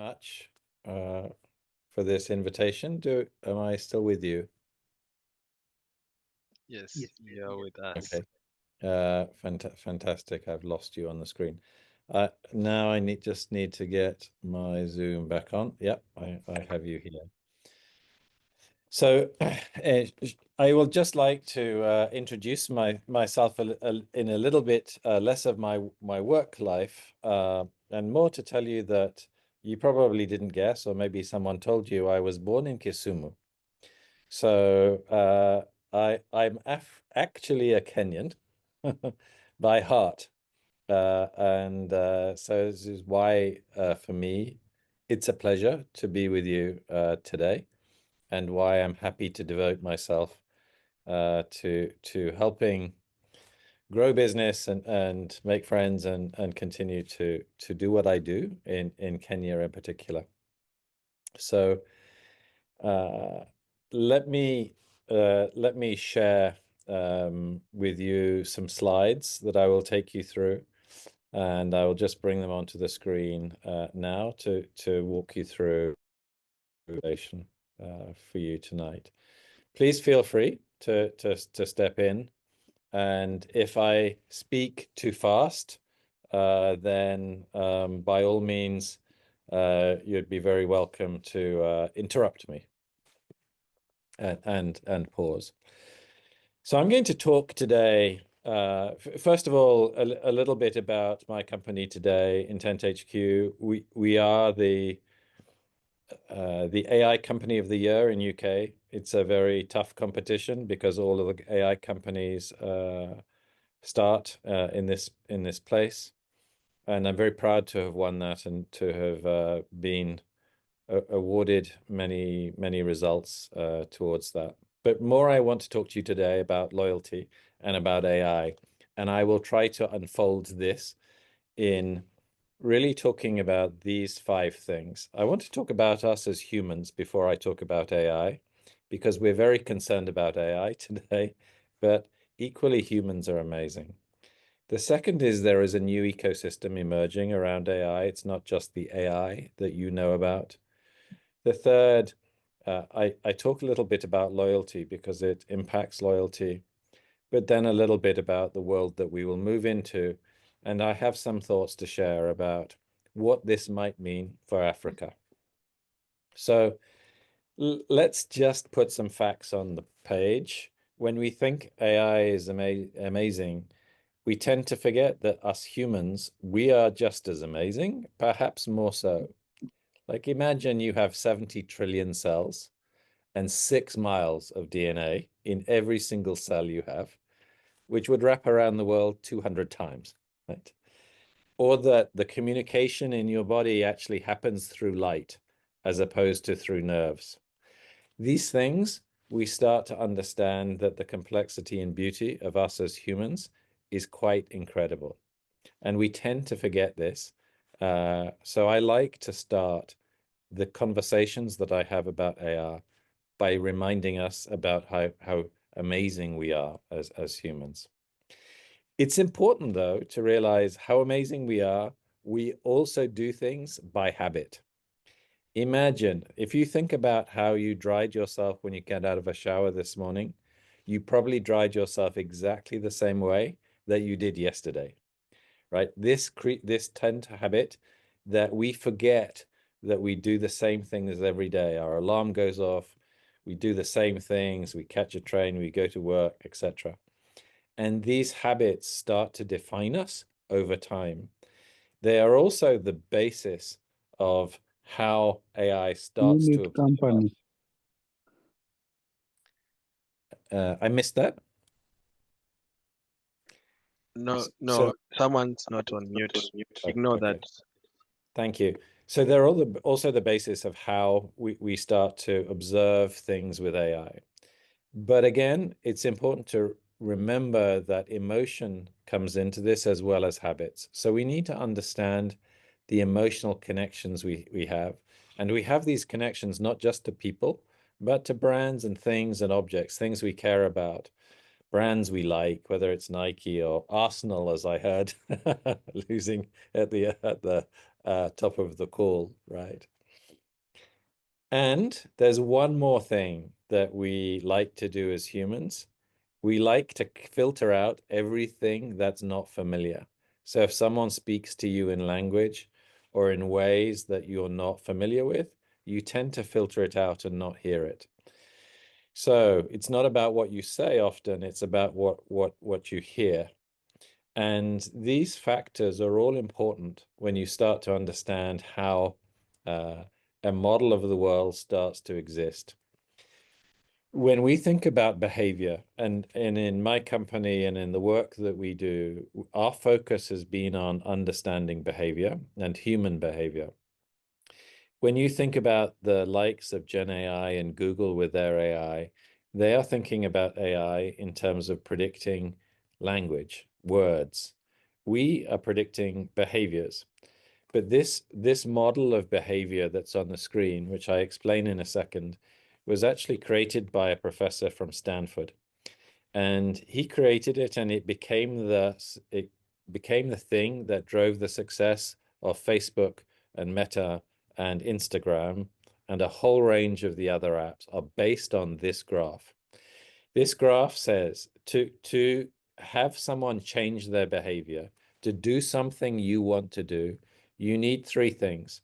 much for this invitation. Am I still with you? Yes, you're with us. Okay. Fantastic. I've lost you on the screen. Now I just need to get my Zoom back on. Yep, I have you here. So I will just like to introduce myself in a little bit less of my work life and more to tell you that you probably didn't guess, or maybe someone told you I was born in Kisumu. So I'm actually a Kenyan by heart. So this is why for me it's a pleasure to be with you today, and why I'm happy to devote myself to helping grow business and make friends and continue to do what I do in Kenya in particular. So uh, let me share with you some slides that I will take you through, and I will just bring them onto the screen now to walk you through for you tonight. Please feel free to step in, and if I speak too fast, then by all means, you'd be very welcome to interrupt me and pause. So I'm going to talk today, first of all, a little bit about my company today, Intent HQ. We are the AI company of the year in UK. It's a very tough competition because all of the AI companies start in this place, and I'm very proud to have won that and to have been awarded many results towards that. But more, I want to talk to you today about loyalty and about AI, and I will try to unfold this in really talking about these 5 things. I want to talk about us as humans before I talk about AI, because we're very concerned about AI today, but equally humans are amazing. The second is there is a new ecosystem emerging around AI. It's not just the AI that you know about. The third, I talk a little bit about loyalty because it impacts loyalty, but then a little bit about the world that we will move into. And I have some thoughts to share about what this might mean for Africa. So let's just put some facts on the page. When we think AI is amazing, we tend to forget that us humans, we are just as amazing, perhaps more so. Like imagine you have 70 trillion cells and 6 miles of DNA in every single cell you have, which would wrap around the world 200 times, right? Or that the communication in your body actually happens through light as opposed to through nerves. These things, we start to understand that the complexity and beauty of us as humans is quite incredible. And we tend to forget this. So I like to start the conversations that I have about AI by reminding us about how amazing we are as humans. It's important, though, to realize how amazing we are. We also do things by habit. Imagine if you think about how you dried yourself when you get out of a shower this morning, you probably dried yourself exactly the same way that you did yesterday, right? This tend to habit that we forget that we do the same things every day. Our alarm goes off, we do the same things, we catch a train, we go to work, etc. And these habits start to define us over time. They are also the basis of how AI starts Unit to observe us. company. I missed that. No, So, someone's not on mute. Ignore that. okay. Thank you. So they're also the basis of how we start to observe things with AI. But again, it's important to remember that emotion comes into this as well as habits. So we need to understand the emotional connections we have. And we have these connections not just to people, but to brands and things and objects, things we care about. brands we like, whether it's Nike or Arsenal, as I heard, losing at the top of the call, right? And there's one more thing that we like to do as humans. We like to filter out everything that's not familiar. So if someone speaks to you in language or in ways that you're not familiar with, you tend to filter it out and not hear it. So it's not about what you say often, it's about what you hear. And these factors are all important when you start to understand how uh, a model of the world starts to exist. When we think about behavior, and in my company and in the work that we do, our focus has been on understanding behavior and human behavior. When you think about the likes of Gen AI and Google with their AI, they are thinking about AI in terms of predicting language, words. We are predicting behaviors. But this model of behavior that's on the screen, which I explain in a second, was actually created by a professor from Stanford. And he created it, and it became the thing that drove the success of Facebook and Meta and Instagram, and a whole range of the other apps are based on this graph. This graph says to have someone change their behavior, to do something you want to do, you need three things.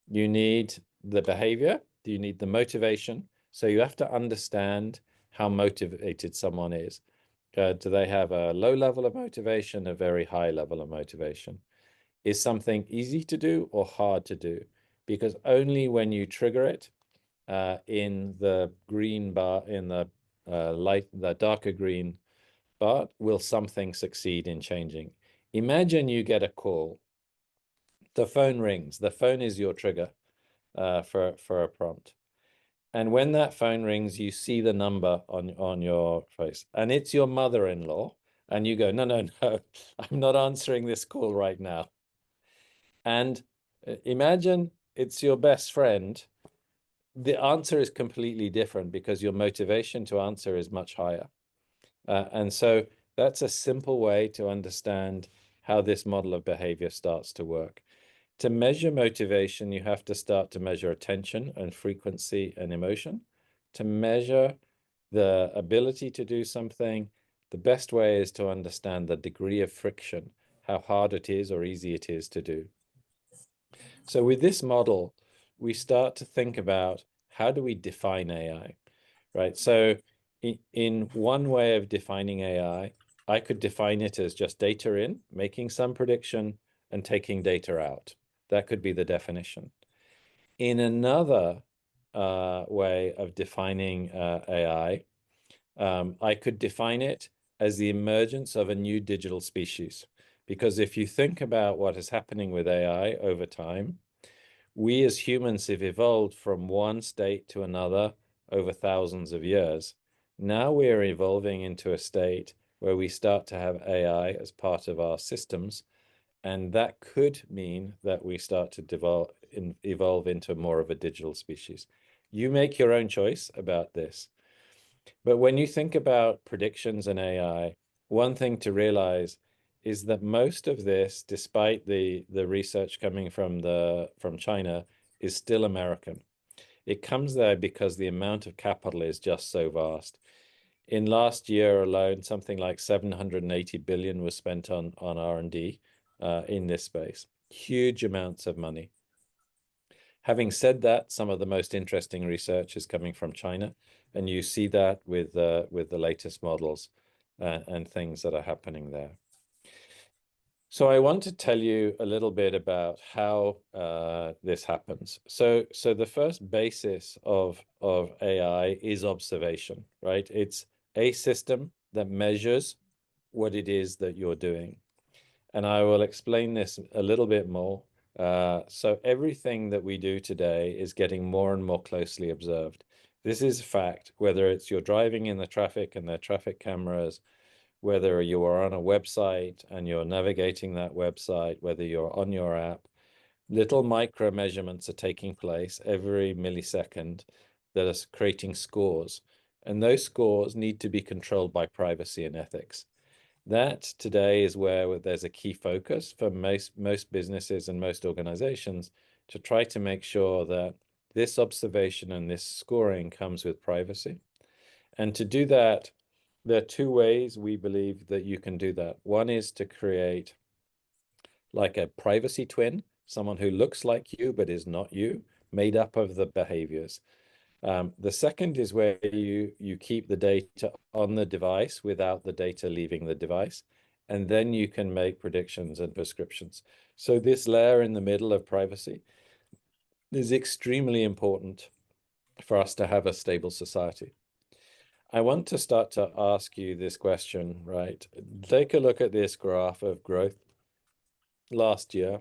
You need the behavior, you need the motivation. So you have to understand how motivated someone is. Do they have a low level of motivation, a very high level of motivation? Is something easy to do or hard to do? Because only when you trigger it in the green bar, in the darker green bar, will something succeed in changing. Imagine you get a call, the phone rings, the phone is your trigger for a prompt. And when that phone rings, you see the number on your face, and it's your mother-in-law, and you go, no, no, no, I'm not answering this call right now. And imagine it's your best friend. The answer is completely different because your motivation to answer is much higher. And so that's a simple way to understand how this model of behavior starts to work. To measure motivation, you have to start to measure attention and frequency and emotion. To measure the ability to do something, the best way is to understand the degree of friction, how hard it is or easy it is to do. So with this model, we start to think about how do we define AI, right? So in one way of defining AI, I could define it as just data in, making some prediction and taking data out. That could be the definition. In another way of defining AI, I could define it as the emergence of a new digital species. Because if you think about what is happening with AI over time, we as humans have evolved from one state to another over thousands of years. Now we're evolving into a state where we start to have AI as part of our systems, and that could mean that we start to evolve into more of a digital species. You make your own choice about this. But when you think about predictions and AI, one thing to realize is that most of this, despite the research coming from China, is still American. It comes there because the amount of capital is just so vast. In last year alone, something like 780 billion was spent on R&D in this space. Huge amounts of money. Having said that, some of the most interesting research is coming from China, and you see that with the latest models and things that are happening there. So I want to tell you a little bit about how this happens. So the first basis of AI is observation, right? It's a system that measures what it is that you're doing. And I will explain this a little bit more. So everything that we do today is getting more and more closely observed. This is a fact, whether it's you're driving in the traffic and there are traffic cameras, whether you are on a website and you're navigating that website, whether you're on your app, little micro measurements are taking place every millisecond that are creating scores. And those scores need to be controlled by privacy and ethics. That today is where there's a key focus for most businesses and most organizations to try to make sure that this observation and this scoring comes with privacy. And to do that, there are two ways we believe that you can do that. One is to create like a privacy twin, someone who looks like you but is not you, made up of the behaviors. The second is where you keep the data on the device without the data leaving the device, and then you can make predictions and prescriptions. So this layer in the middle of privacy is extremely important for us to have a stable society. I want to start to ask you this question, right? Take a look at this graph of growth last year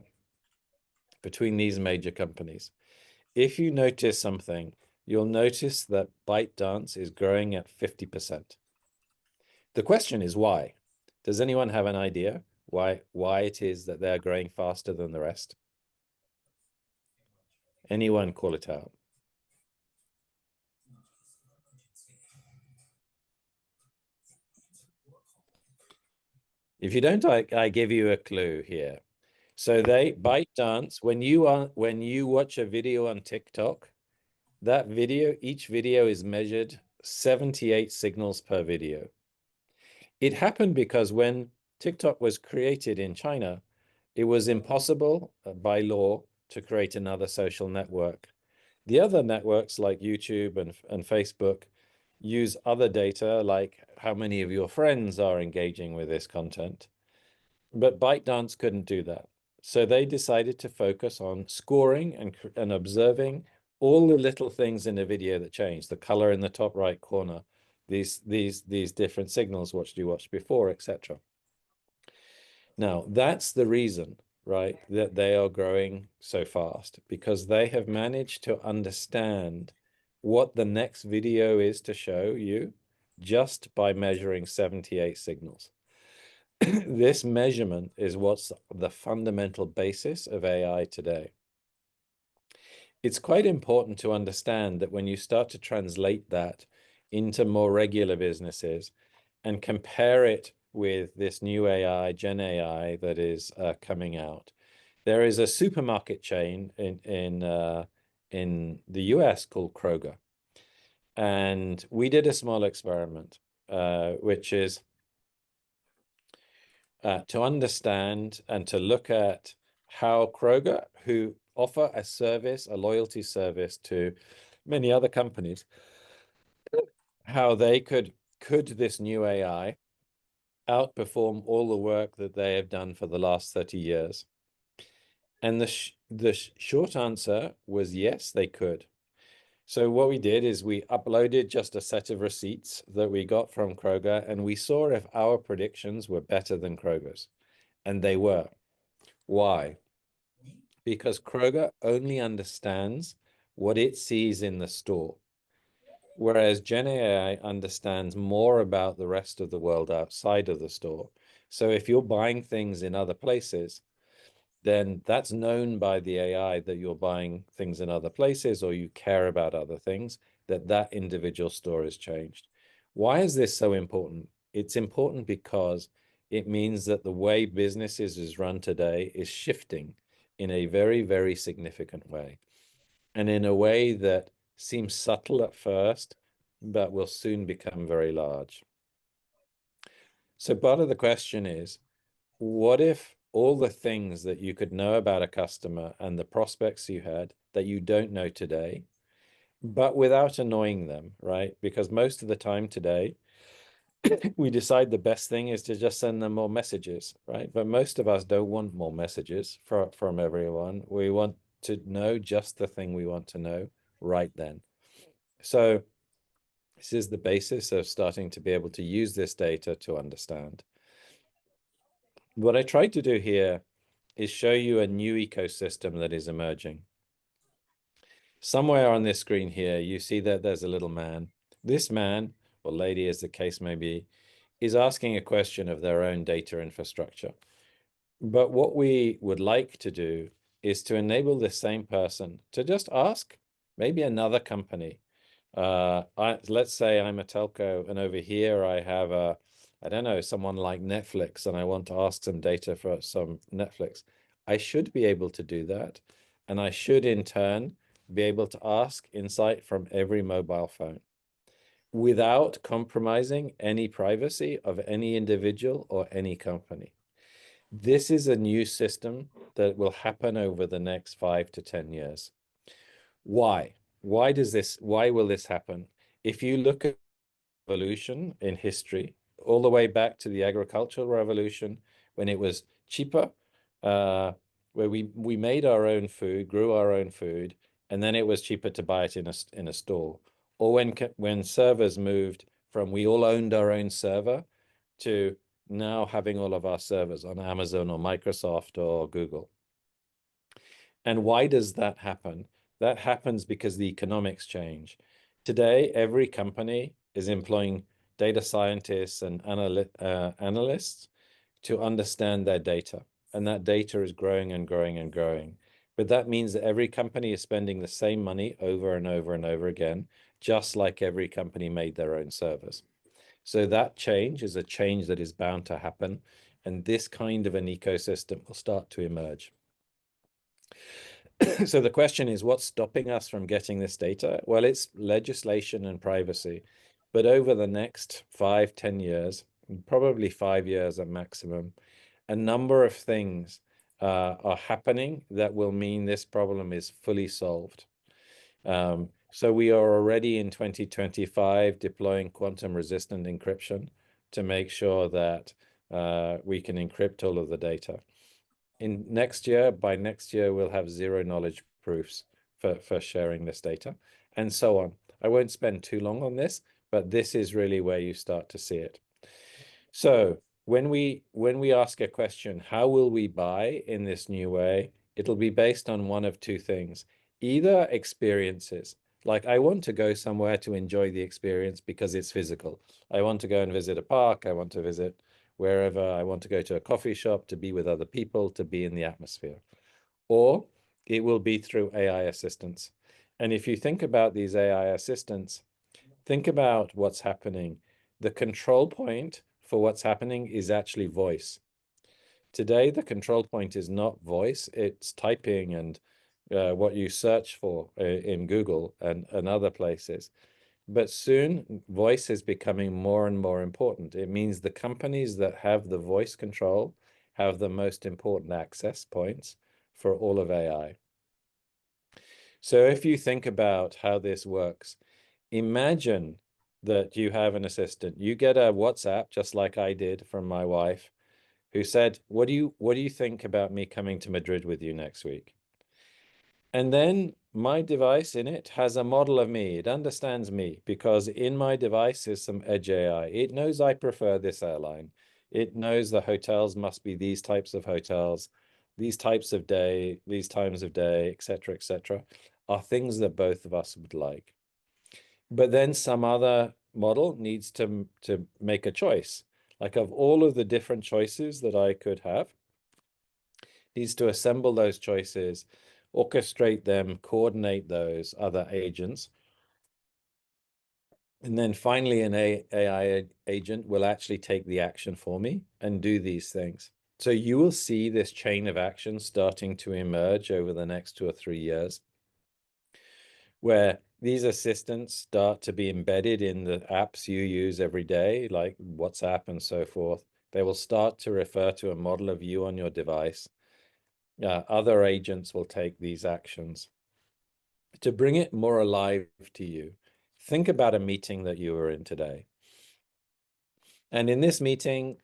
between these major companies. If you notice something, you'll notice that ByteDance is growing at 50%. The question is why? Does anyone have an idea why it is that they're growing faster than the rest? Anyone call it out? If you don't, I give you a clue here. So ByteDance, when you watch a video on TikTok, each video is measured 78 signals per video. It happened because when TikTok was created in China, it was impossible by law to create another social network. The other networks like YouTube and Facebook use other data like how many of your friends are engaging with this content. But ByteDance couldn't do that. So they decided to focus on scoring and observing all the little things in a video that change, the color in the top right corner, these different signals, what you watched before, etc. Now, that's the reason, right, that they are growing so fast, because they have managed to understand what the next video is to show you just by measuring 78 signals. This measurement is what's the fundamental basis of AI today. It's quite important to understand that when you start to translate that into more regular businesses and compare it with this new AI, Gen AI, that is coming out, there is a supermarket chain in the US called Kroger. And we did a small experiment, which is to understand and to look at how Kroger, who offer a service, a loyalty service to many other companies, how they could this new AI outperform all the work that they have done for the last 30 years? And the short answer was yes, they could. So what we did is we uploaded just a set of receipts that we got from Kroger, and we saw if our predictions were better than Kroger's. And they were. Why? Because Kroger only understands what it sees in the store, whereas Gen AI understands more about the rest of the world outside of the store. So if you're buying things in other places, then that's known by the AI that you're buying things in other places or you care about other things, that individual store has changed. Why is this so important? It's important because it means that the way businesses is run today is shifting in a very, very significant way, and in a way that seems subtle at first, but will soon become very large. So part of the question is, what if all the things that you could know about a customer and the prospects you had that you don't know today, but without annoying them, right? Because most of the time today, we decide the best thing is to just send them more messages, right? But most of us don't want more messages from everyone. We want to know just the thing we want to know right then. So this is the basis of starting to be able to use this data to understand. What I tried to do here is show you a new ecosystem that is emerging. Somewhere on this screen here, you see that there's a little man. This man, or lady as the case may be, is asking a question of their own data infrastructure. But what we would like to do is to enable the same person to just ask maybe another company Let's say I'm a telco, and over here I have I don't know, someone like Netflix, and I want to ask some data for some Netflix. I should be able to do that, and I should in turn be able to ask insight from every mobile phone without compromising any privacy of any individual or any company. This is a new system that will happen over the next 5 to 10 years. Why? Why will this happen? If you look at revolution in history, all the way back to the agricultural revolution, when it was cheaper, uh, where we made our own food, grew our own food, and then it was cheaper to buy it in a store. Or when servers moved from we all owned our own server to now having all of our servers on Amazon or Microsoft or Google. And why does that happen? That happens because the economics change. Today, every company is employing data scientists and analysts to understand their data. And that data is growing and growing and growing. But that means that every company is spending the same money over and over and over again, just like every company made their own servers. So that change is a change that is bound to happen. And this kind of an ecosystem will start to emerge. So the question is, what's stopping us from getting this data? Well, it's legislation and privacy. But over the next 5, 10 years, probably 5 years at maximum, a number of things are happening that will mean this problem is fully solved. So we are already in 2025 deploying quantum resistant encryption to make sure that we can encrypt all of the data. By next year, we'll have zero knowledge proofs for sharing this data, and so on. I won't spend too long on this, but this is really where you start to see it. So when we ask a question, how will we buy in this new way? It'll be based on one of two things. Either experiences, like I want to go somewhere to enjoy the experience because it's physical. I want to go and visit a park. I want to visit wherever. I want to go to a coffee shop to be with other people, to be in the atmosphere. Or it will be through AI assistants. And if you think about these AI assistants, think about what's happening. The control point for what's happening is actually voice. Today, the control point is not voice, it's typing and what you search for in Google and other places. But soon, voice is becoming more and more important. It means the companies that have the voice control have the most important access points for all of AI. So if you think about how this works, imagine that you have an assistant. You get a WhatsApp, just like I did from my wife, who said, what do you think about me coming to Madrid with you next week? And then my device in it has a model of me. It understands me because in my device is some edge AI. It knows I prefer this airline. It knows the hotels must be these types of hotels, these types of day, these times of day, etc., are things that both of us would like. But then some other model needs to make a choice. Like of all of the different choices that I could have, needs to assemble those choices, orchestrate them, coordinate those other agents. And then finally, an AI agent will actually take the action for me and do these things. So you will see this chain of action starting to emerge over the next 2 or 3 years, where these assistants start to be embedded in the apps you use every day, like WhatsApp and so forth. They will start to refer to a model of you on your device. Other agents will take these actions. To bring it more alive to you, think about a meeting that you were in today. And in this meeting,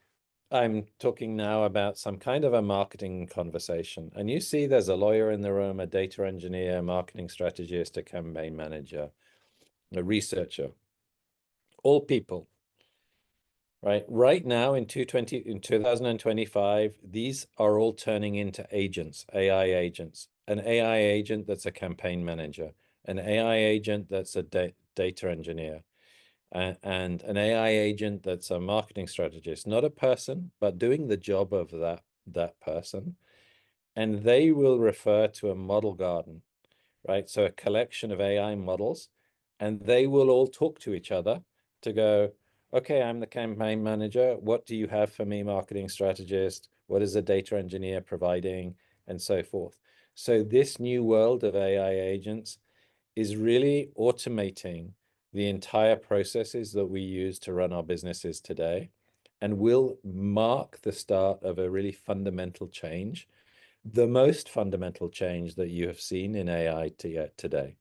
I'm talking now about some kind of a marketing conversation. And you see there's a lawyer in the room, a data engineer, a marketing strategist, a campaign manager, a researcher, all people, right? Right now in 2025, these are all turning into agents, AI agents, an AI agent that's a campaign manager, an AI agent that's a data engineer, and an AI agent that's a marketing strategist, not a person, but doing the job of that person. And they will refer to a model garden, right? So a collection of AI models and they will all talk to each other to go, okay, I'm the campaign manager. What do you have for me, marketing strategist? What is a data engineer providing? And so forth. So this new world of AI agents is really automating the entire processes that we use to run our businesses today and will mark the start of a really fundamental change, the most fundamental change that you have seen in AI today,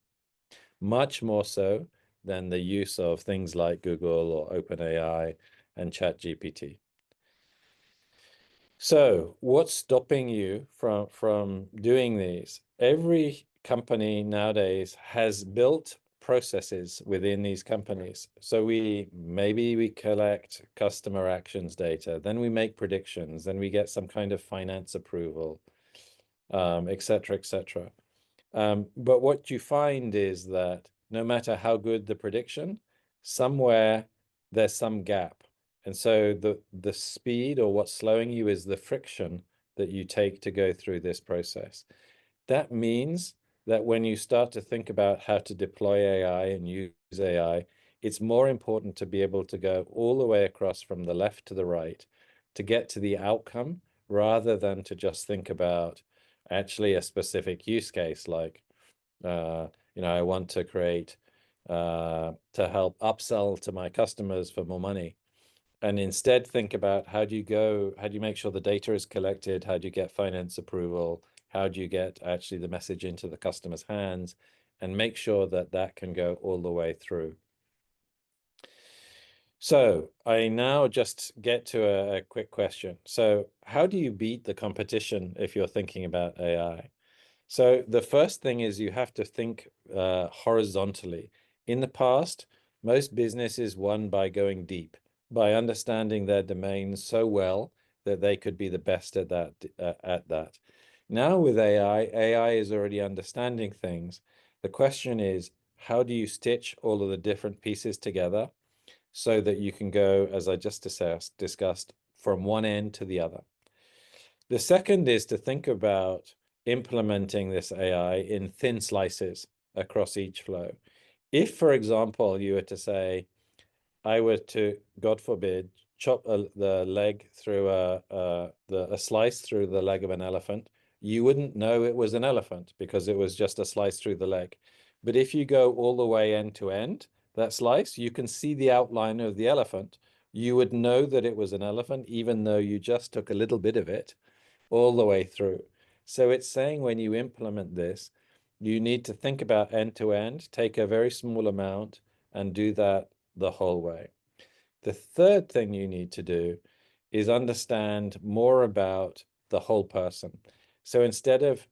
much more so than the use of things like Google or OpenAI and ChatGPT. So what's stopping you from doing these? Every company nowadays has built processes within these companies. So maybe we collect customer actions data, then we make predictions, then we get some kind of finance approval, et cetera, et cetera. But what you find is that no matter how good the prediction, somewhere there's some gap. And so the speed, or what's slowing you, is the friction that you take to go through this process. That means that when you start to think about how to deploy AI and use AI, it's more important to be able to go all the way across from the left to the right to get to the outcome, rather than to just think about actually a specific use case, like I want to create to help upsell to my customers for more money. And instead think about how do you make sure the data is collected? How do you get finance approval? How do you get actually the message into the customer's hands, and make sure that that can go all the way through? So I now just get to a quick question. So how do you beat the competition if you're thinking about AI? So the first thing is you have to think horizontally. In the past, most businesses won by going deep, by understanding their domain so well that they could be the best at that. Now with AI is already understanding things. The question is, how do you stitch all of the different pieces together so that you can go, as I just discussed, from one end to the other? The second is to think about implementing this AI in thin slices across each flow. If, for example, you were to say, I were to, God forbid, chop the leg through a slice through the leg of an elephant, you wouldn't know it was an elephant because it was just a slice through the leg. But if you go all the way end to end, that slice, you can see the outline of the elephant. You would know that it was an elephant, even though you just took a little bit of it all the way through. So it's saying when you implement this, you need to think about end to end, take a very small amount, and do that the whole way. The third thing you need to do is understand more about the whole person. So instead of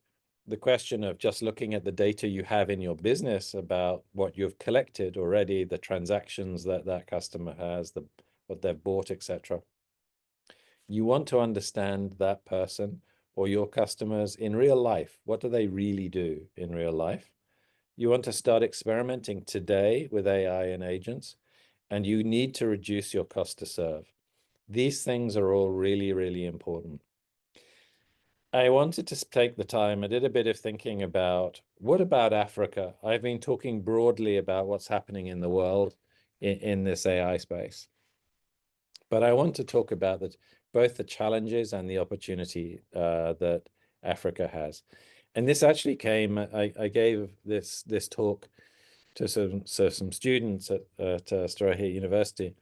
the question of just looking at the data you have in your business about what you've collected already, the transactions that that customer has, what they've bought, etc., you want to understand that person or your customers in real life. What do they really do in real life? You want to start experimenting today with AI and agents, and you need to reduce your cost to serve. These things are all really, really important. I wanted to take the time, I did a bit of thinking about what about Africa? I've been talking broadly about what's happening in the world in this AI space. But I want to talk about both the challenges and the opportunity that Africa has. And this actually came, I gave this talk to some students at Strathmore University,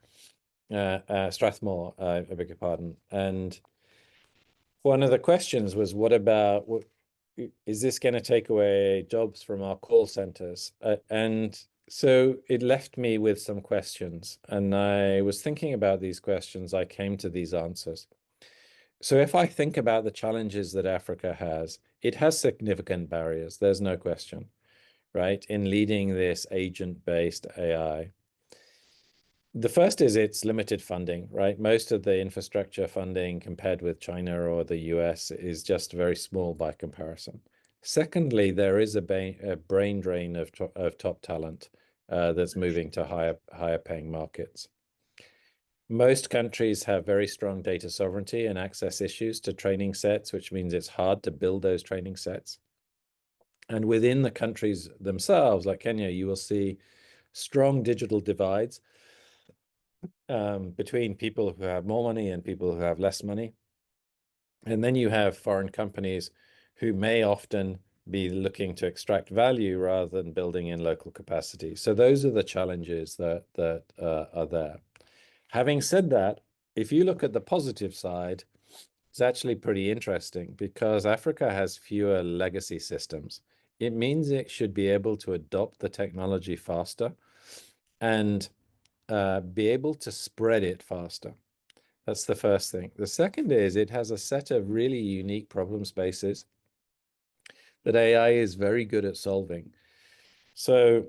Strathmore, I beg your pardon. And one of the questions was, is this going to take away jobs from our call centers? And so it left me with some questions. And I was thinking about these questions. I came to these answers. So if I think about the challenges that Africa has, it has significant barriers. There's no question, right, in leading this agent-based AI. The first is its limited funding, right? Most of the infrastructure funding compared with China or the US is just very small by comparison. Secondly, there is a brain drain of top talent that's moving to higher paying markets. Most countries have very strong data sovereignty and access issues to training sets, which means it's hard to build those training sets. And within the countries themselves, like Kenya, you will see strong digital divides between people who have more money and people who have less money. And then you have foreign companies who may often be looking to extract value rather than building in local capacity. So those are the challenges that are there. Having said that, if you look at the positive side, it's actually pretty interesting because Africa has fewer legacy systems. It means it should be able to adopt the technology faster and be able to spread it faster. That's the first thing. The second is it has a set of really unique problem spaces that AI is very good at solving. So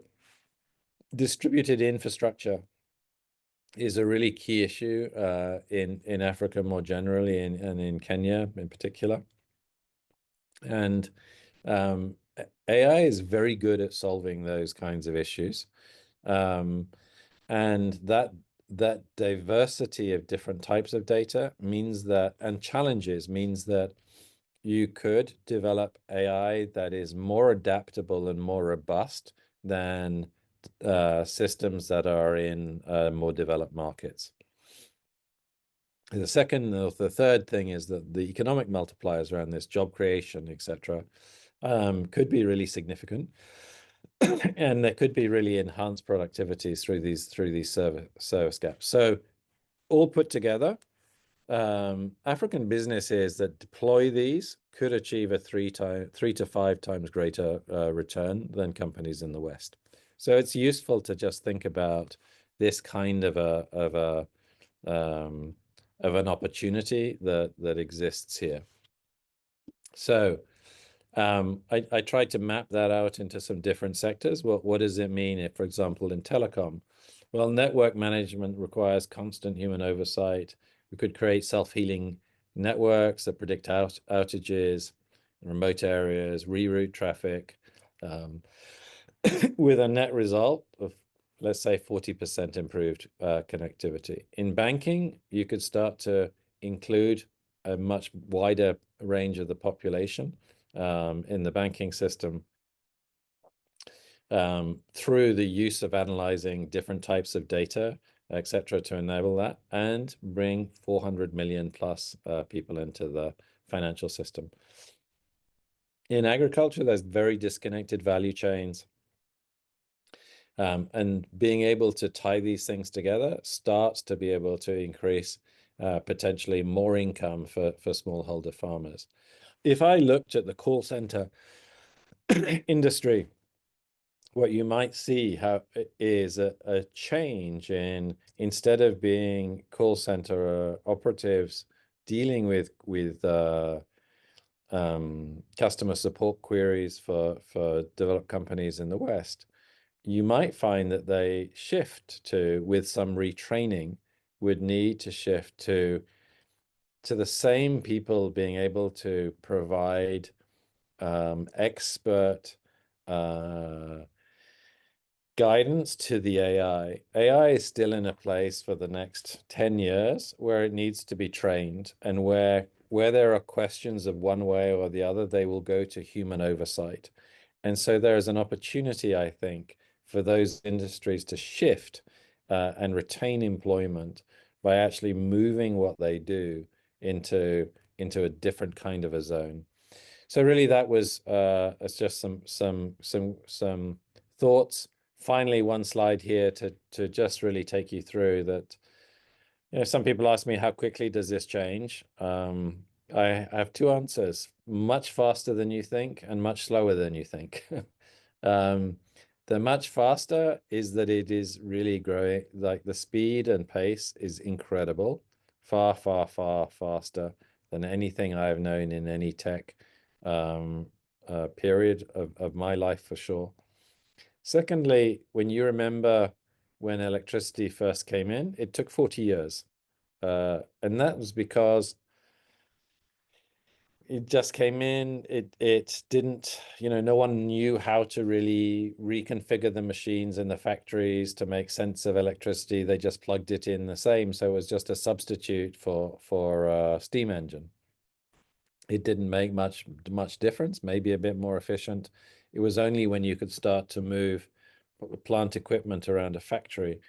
distributed infrastructure is a really key issue in Africa more generally and in Kenya in particular. And AI is very good at solving those kinds of issues. And that diversity of different types of data means that, and challenges means that you could develop AI that is more adaptable and more robust than systems that are in more developed markets. The second or the third thing is that the economic multipliers around this, job creation, etc., could be really significant, and there could be really enhanced productivities through these service gaps. So all put together, African businesses that deploy these could achieve a 3 to 5 times greater return than companies in the West. So it's useful to just think about this kind of an opportunity that exists here. So I tried to map that out into some different sectors. What does it mean if, for example, in telecom? Well, network management requires constant human oversight. We could create self-healing networks that predict outages in remote areas, reroute traffic, with a net result of, let's say, 40% improved connectivity. In banking, you could start to include a much wider range of the population in the banking system through the use of analyzing different types of data, etc., to enable that and bring 400 million plus people into the financial system. In agriculture, there's very disconnected value chains. And being able to tie these things together starts to be able to increase potentially more income for smallholder farmers. If I looked at the call center industry, what you might see is a change in, instead of being call center operatives dealing with customer support queries for developed companies in the West, you might find that they shift to, with some retraining, would need to shift to the same people being able to provide expert guidance to the AI. AI is still in a place for the next 10 years where it needs to be trained, and where there are questions of one way or the other, they will go to human oversight. And so there is an opportunity, I think, for those industries to shift and retain employment by actually moving what they do into a different kind of a zone. So really, that was it's just some thoughts. Finally, one slide here to just really take you through that. You know, some people ask me, how quickly does this change? I have two answers: much faster than you think and much slower than you think. The much faster is that it is really growing, like the speed and pace is incredible, far, far, far faster than anything I have known in any tech period of my life, for sure. Secondly, when you remember when electricity first came in, it took 40 years. And that was because it just came in. It didn't, no one knew how to really reconfigure the machines in the factories to make sense of electricity. They just plugged it in the same. So it was just a substitute for a steam engine. It didn't make much difference, maybe a bit more efficient. It was only when you could start to move plant equipment around a factory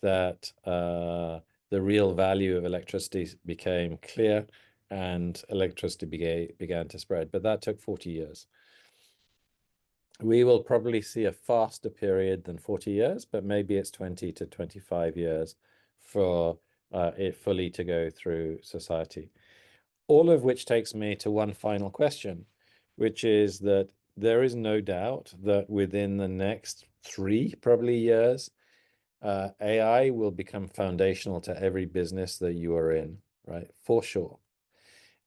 that the real value of electricity became clear and electricity began to spread. But that took 40 years. We will probably see a faster period than 40 years, but maybe it's 20 to 25 years for it fully to go through society. All of which takes me to one final question, which is that there is no doubt that within the next 3 probably years, AI will become foundational to every business that you are in, right? For sure.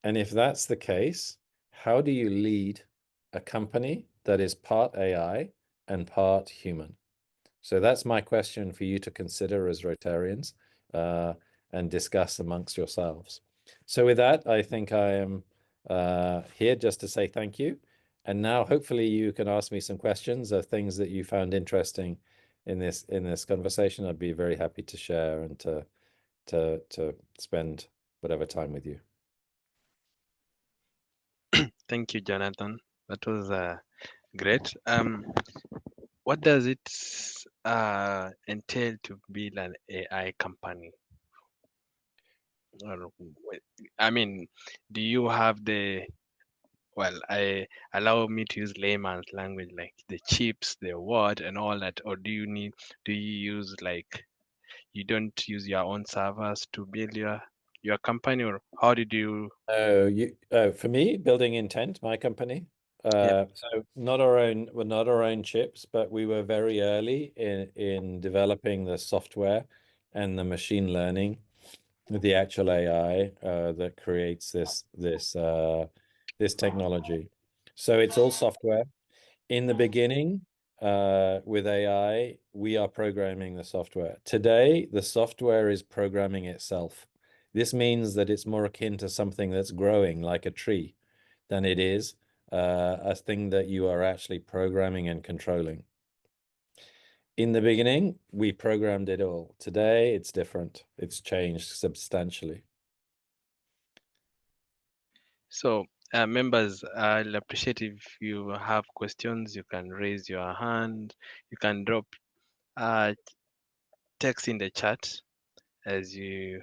And if that's the case, how do you lead a company that is part AI and part human? So that's my question for you to consider as Rotarians and discuss amongst yourselves. So with that, I think I am here just to say thank you. And now hopefully you can ask me some questions or things that you found interesting in this conversation. I'd be very happy to share and to spend whatever time with you. Thank you, Jonathan. That was great. What does it entail to build an AI company? Or, I mean, do you have well, I allow me to use layman's language, like the chips, the what, and all that, or do you use like you don't use your own servers to build your company, or how did you? For me, Building Intent, my company. Yeah. So we're not our own chips, but we were very early in developing the software and the machine learning with the actual AI that creates this technology. So it's all software. In the beginning, with AI, we are programming the software. Today, the software is programming itself. This means that it's more akin to something that's growing like a tree than it is a thing that you are actually programming and controlling. In the beginning, we programmed it all. Today, it's different. It's changed substantially. So, members, I'll appreciate if you have questions. You can raise your hand. You can drop uh, text in the chat as we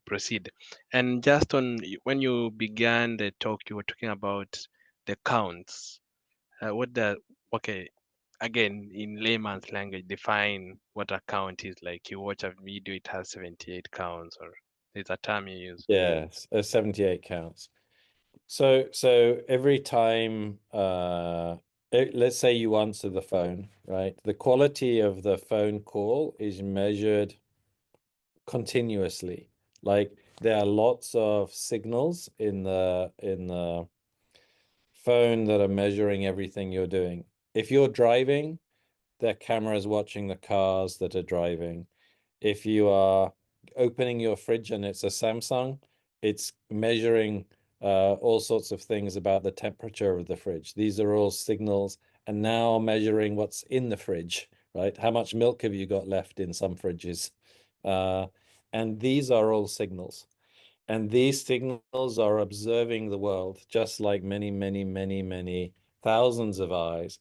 proceed. And just on when you began the talk, you were talking about the counts. What the okay? Again, in layman's language, define what a count is. Like you watch a video, it has 78 counts, or there's a term you use. Yes, 78 counts. So every time, let's say you answer the phone, right? The quality of the phone call is measured continuously. Like there are lots of signals in the phone that are measuring everything you're doing. If you're driving, their camera is watching the cars that are driving. If you are opening your fridge and it's a Samsung, it's measuring all sorts of things about the temperature of the fridge. These are all signals, and now measuring what's in the fridge, right? How much milk have you got left in some fridges? Uh, and these are all signals. And these signals are observing the world, just like many, many, many, many thousands of eyes.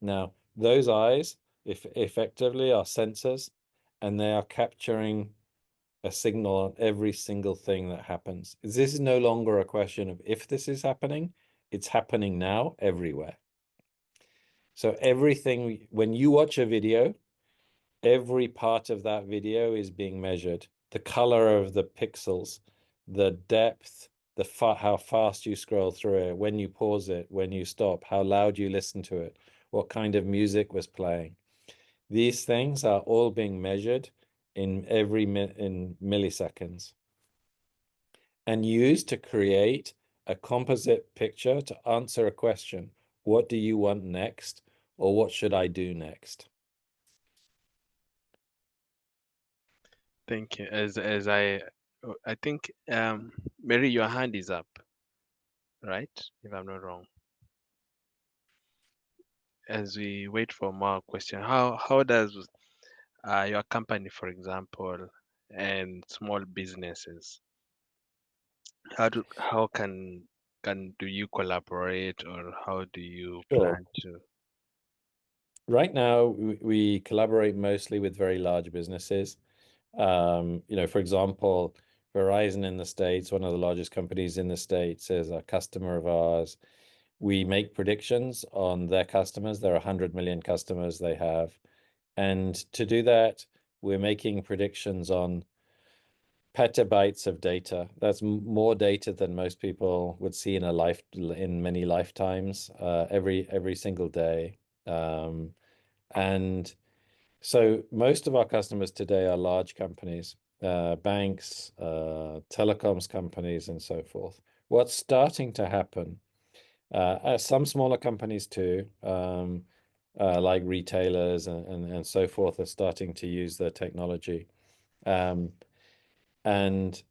Now, those eyes, if effectively, are sensors, and they are capturing a signal on every single thing that happens. This is no longer a question of if this is happening, it's happening now everywhere. So everything, when you watch a video, every part of that video is being measured. The color of the pixels, the depth, how fast you scroll through it, when you pause it, when you stop, how loud you listen to it, what kind of music was playing. These things are all being measured in in milliseconds and used to create a composite picture to answer a question. What do you want next? Or what should I do next? Thank you. As I think Mary, your hand is up, right? If I'm not wrong. As we wait for more question, how does your company, for example, and small businesses, how can do you collaborate, or how do you Sure. plan to? Right now, we collaborate mostly with very large businesses. For example, Verizon in the States, one of the largest companies in the States, is a customer of ours. We make predictions on their customers. There are 100 million customers they have. And to do that, we're making predictions on petabytes of data. That's more data than most people would see in many lifetimes, every single day. And so most of our customers today are large companies, banks, telecoms companies, and so forth. What's starting to happen, some smaller companies too, like retailers and so forth, are starting to use the technology. Um, and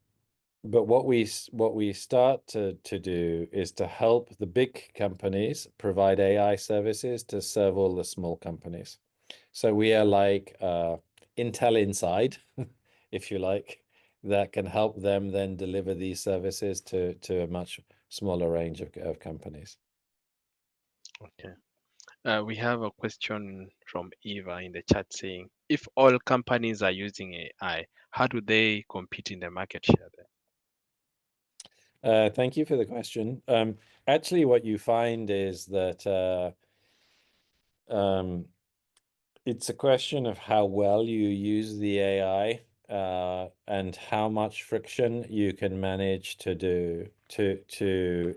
but what we start to do is to help the big companies provide AI services to serve all the small companies. So we are like Intel Inside, if you like, that can help them then deliver these services to a much smaller range of companies. Okay. We have a question from Eva in the chat saying, if all companies are using AI, how do they compete in the market share there? Thank you for the question. Actually, what you find is that it's a question of how well you use the AI, and how much friction you can manage to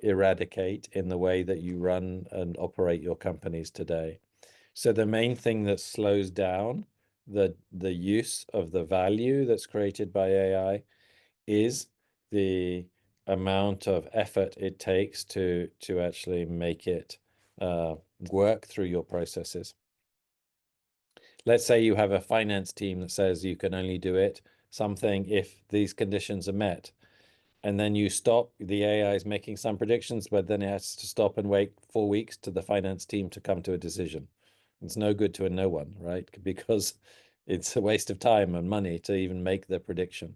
eradicate in the way that you run and operate your companies today. So the main thing that slows down the use of the value that's created by AI is the amount of effort it takes to actually make it work through your processes. Let's say you have a finance team that says you can only do something if these conditions are met. And then you stop, the AI is making some predictions, but then it has to stop and wait 4 weeks to the finance team to come to a decision. It's no good to no one, right? Because it's a waste of time and money to even make the prediction.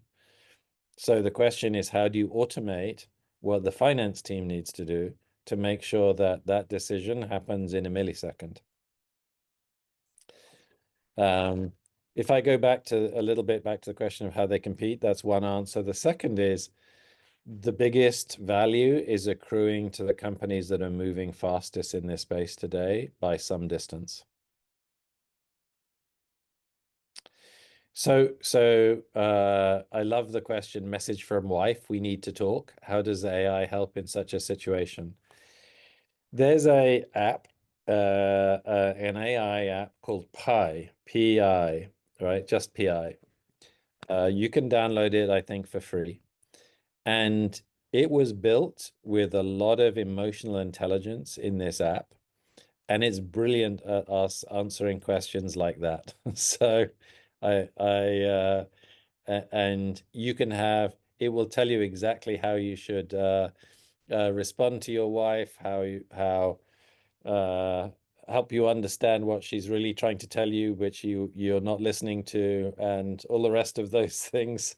So the question is, how do you automate what the finance team needs to do to make sure that that decision happens in a millisecond? If I go back to a little bit back to the question of how they compete, that's one answer. The second is the biggest value is accruing to the companies that are moving fastest in this space today by some distance. So I love the question, message from wife, we need to talk. How does AI help in such a situation? There's an AI app called Pi, P-I, right? Just P-I. You can download it, I think, for free. And it was built with a lot of emotional intelligence in this app. And it's brilliant at us answering questions like that. So and you can it will tell you exactly how you should respond to your wife, how help you understand what she's really trying to tell you, which you're not listening to, and all the rest of those things.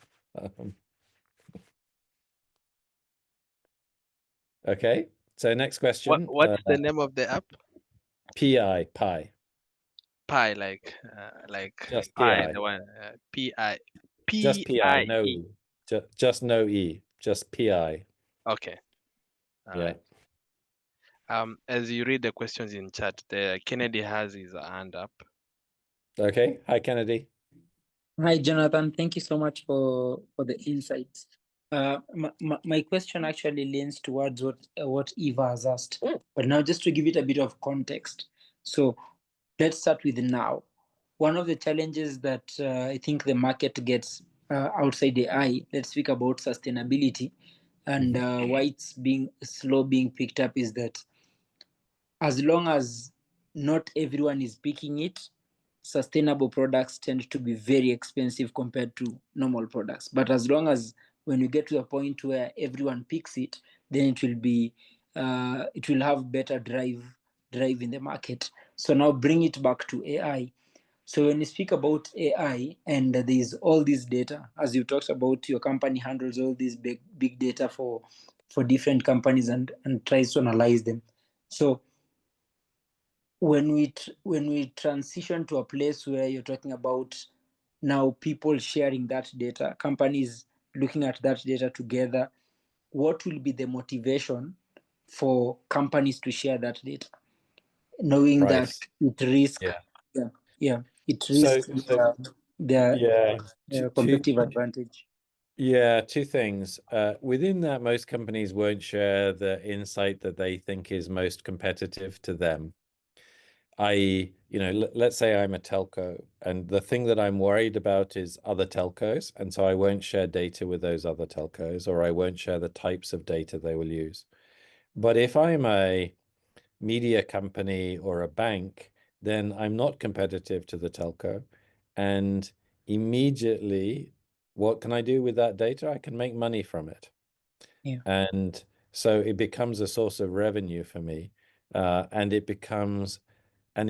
Okay, so next question. What's the name of the app? Pi. Pi, like Just I, Pi. the one, Pi, Just Pi, no P-I-E. E. Just no E. Just Pi. Okay, all Yeah. right. As you read the questions in chat, Kennedy has his hand up. Okay. Hi, Kennedy. Hi, Jonathan. Thank you so much for the insights. My question actually leans towards what Eva has asked. But now, just to give it a bit of context. So let's start with now. One of the challenges that I think the market gets outside AI, let's speak about sustainability and why it's being picked up, is that as long as not everyone is picking it, sustainable products tend to be very expensive compared to normal products. But as long as when you get to a point where everyone picks it, then it will have better drive in the market. So now bring it back to AI. So when you speak about AI and there's all this data, as you talked about, your company handles all this big data for different companies and tries to analyze them. So when we transition to a place where you're talking about now people sharing that data, companies looking at that data together, what will be the motivation for companies to share that data, knowing that Price. it risks, Yeah. it So, risks their yeah, competitive advantage. yeah, two things. Within that, most companies won't share the insight that they think is most competitive to them. I.e., let's say I'm a telco, and the thing that I'm worried about is other telcos, and so I won't share data with those other telcos, or I won't share the types of data they will use. But if I'm a media company or a bank, then I'm not competitive to the telco. And immediately, what can I do with that data? I can make money from it. Yeah. And so it becomes a source of revenue for me. And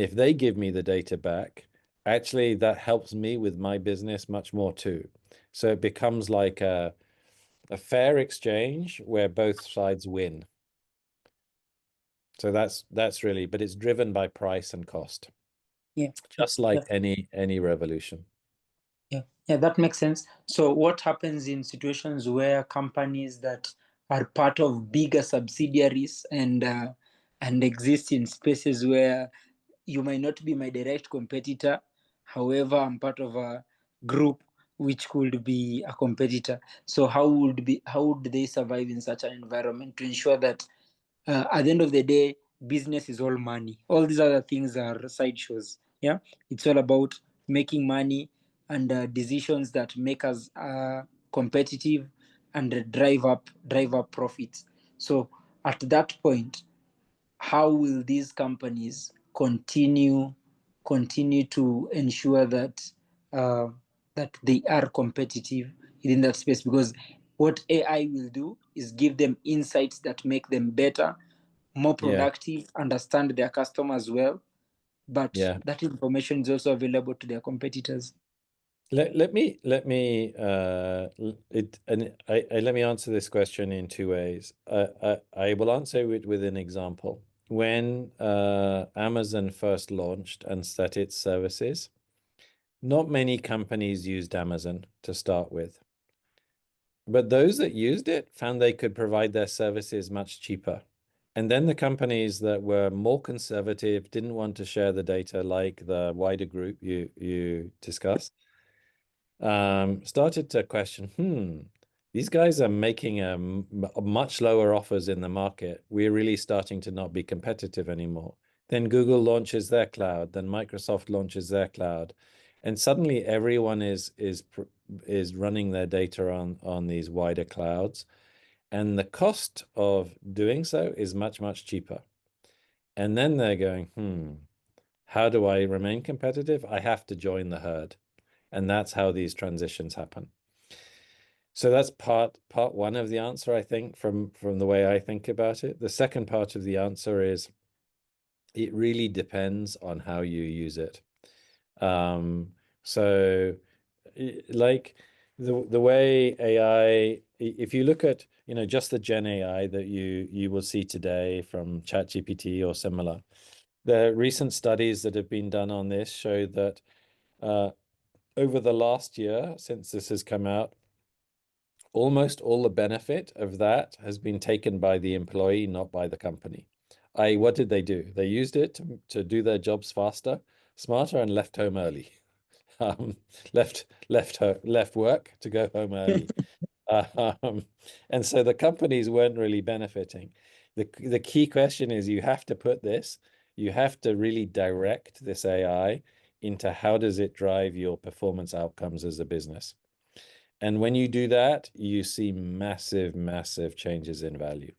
if they give me the data back, actually that helps me with my business much more too. So it becomes like a fair exchange where both sides win. So that's really, but it's driven by price and cost, Yeah. just like any revolution. Yeah, that makes sense. So what happens in situations where companies that are part of bigger subsidiaries and exist in spaces where you might not be my direct competitor, however, I'm part of a group which could be a competitor. So how would they survive in such an environment to ensure that at the end of the day, business is all money. All these other things are sideshows. Yeah, it's all about making money and decisions that make us competitive and drive up profits. So at that point, how will these companies continue to ensure that that they are competitive within that space? Because what AI will do is give them insights that make them better, more productive, understand their customers well, but that information is also available to their competitors. Let me answer this question in two ways. I will answer it with an example. When Amazon first launched and set its services, not many companies used Amazon to start with. But those that used it found they could provide their services much cheaper. And then the companies that were more conservative, didn't want to share the data like the wider group you discussed, started to question, these guys are making a much lower offers in the market. We're really starting to not be competitive anymore. Then Google launches their cloud, then Microsoft launches their cloud. And suddenly everyone is running their data on these wider clouds. And the cost of doing so is much, much cheaper. And then they're going, how do I remain competitive? I have to join the herd. And that's how these transitions happen. So that's part one of the answer, I think, from the way I think about it. The second part of the answer is it really depends on how you use it. So like the way AI, if you look at, just the Gen AI that you will see today from ChatGPT or similar, the recent studies that have been done on this show that over the last year, since this has come out, almost all the benefit of that has been taken by the employee, not by the company. What did they do? They used it to do their jobs faster, smarter, and left home early. Left work to go home early. And so the companies weren't really benefiting. The key question is you have to really direct this AI into how does it drive your performance outcomes as a business. And when you do that, you see massive, massive changes in value.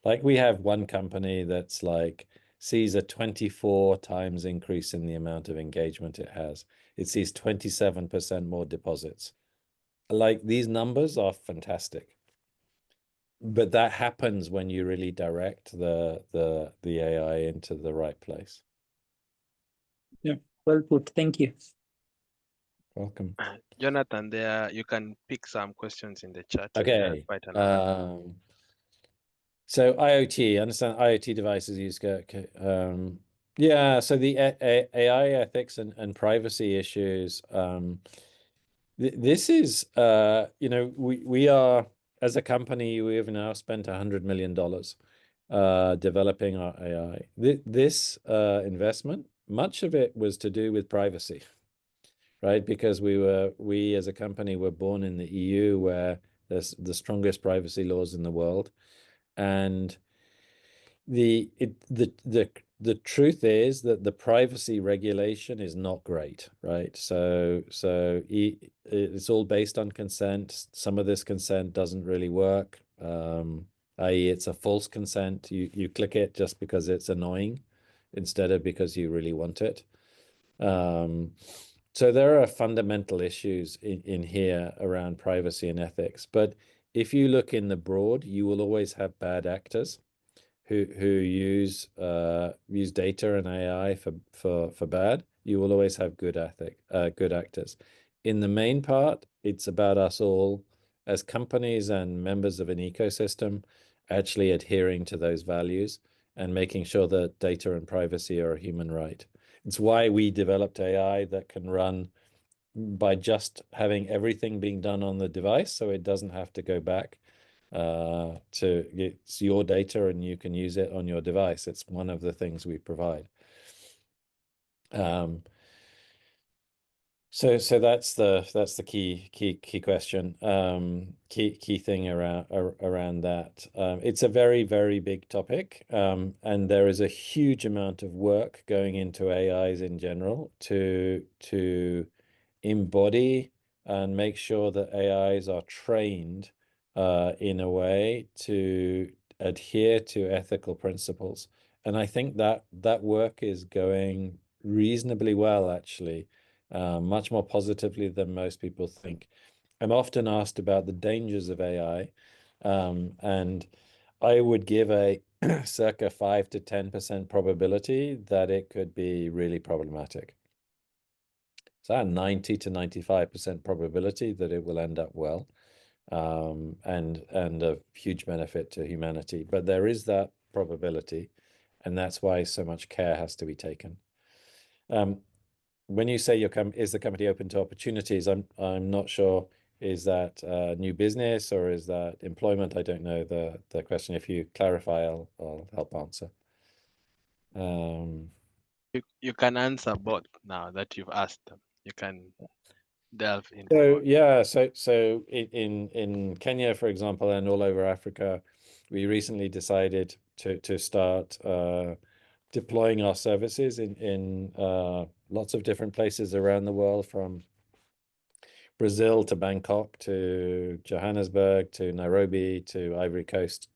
Like we have one company that's like sees a 24 times increase in the amount of engagement it has. It sees 27% more deposits. Like these numbers are fantastic. But that happens when you really direct the AI into the right place. Yeah, well put. Thank you. Welcome. Jonathan, you can pick some questions in the chat. Okay. Quite a number. So IoT, understand IoT devices use Yeah, so the AI ethics and privacy issues. This is, we are, as a company, we have now spent $100 million developing our AI. This investment, much of it was to do with privacy, right? Because we as a company were born in the EU, where there's the strongest privacy laws in the world, and the truth is that the privacy regulation is not great, right? So it's all based on consent. Some of this consent doesn't really work, i.e. it's a false consent. You click it just because it's annoying instead of because you really want it. So there are fundamental issues in here around privacy and ethics. But if you look in the broad, you will always have bad actors who use data and AI for bad. You will always have good actors. In the main part, it's about us all as companies and members of an ecosystem actually adhering to those values and making sure that data and privacy are a human right. It's why we developed AI that can run by just having everything being done on the device, so it doesn't have to go back it's your data and you can use it on your device. It's one of the things we provide. So that's the key question, key thing around that. It's a very, very big topic, and there is a huge amount of work going into AIs in general to embody and make sure that AIs are trained in a way to adhere to ethical principles. And I think that work is going reasonably well, actually, much more positively than most people think. I'm often asked about the dangers of AI, and I would give a circa 5 to 10% probability that it could be really problematic. So a 90 to 95% probability that it will end up well, and a huge benefit to humanity. But there is that probability, and that's why so much care has to be taken. When you say is the company open to opportunities, I'm not sure. Is that new business or is that employment? I don't know the question. If you clarify, I'll help answer. You can answer both now that you've asked them. You can delve into So both. yeah, so in Kenya, for example, and all over Africa, we recently decided to start deploying our services in lots of different places around the world, from Brazil to Bangkok to Johannesburg to Nairobi to Ivory Coast.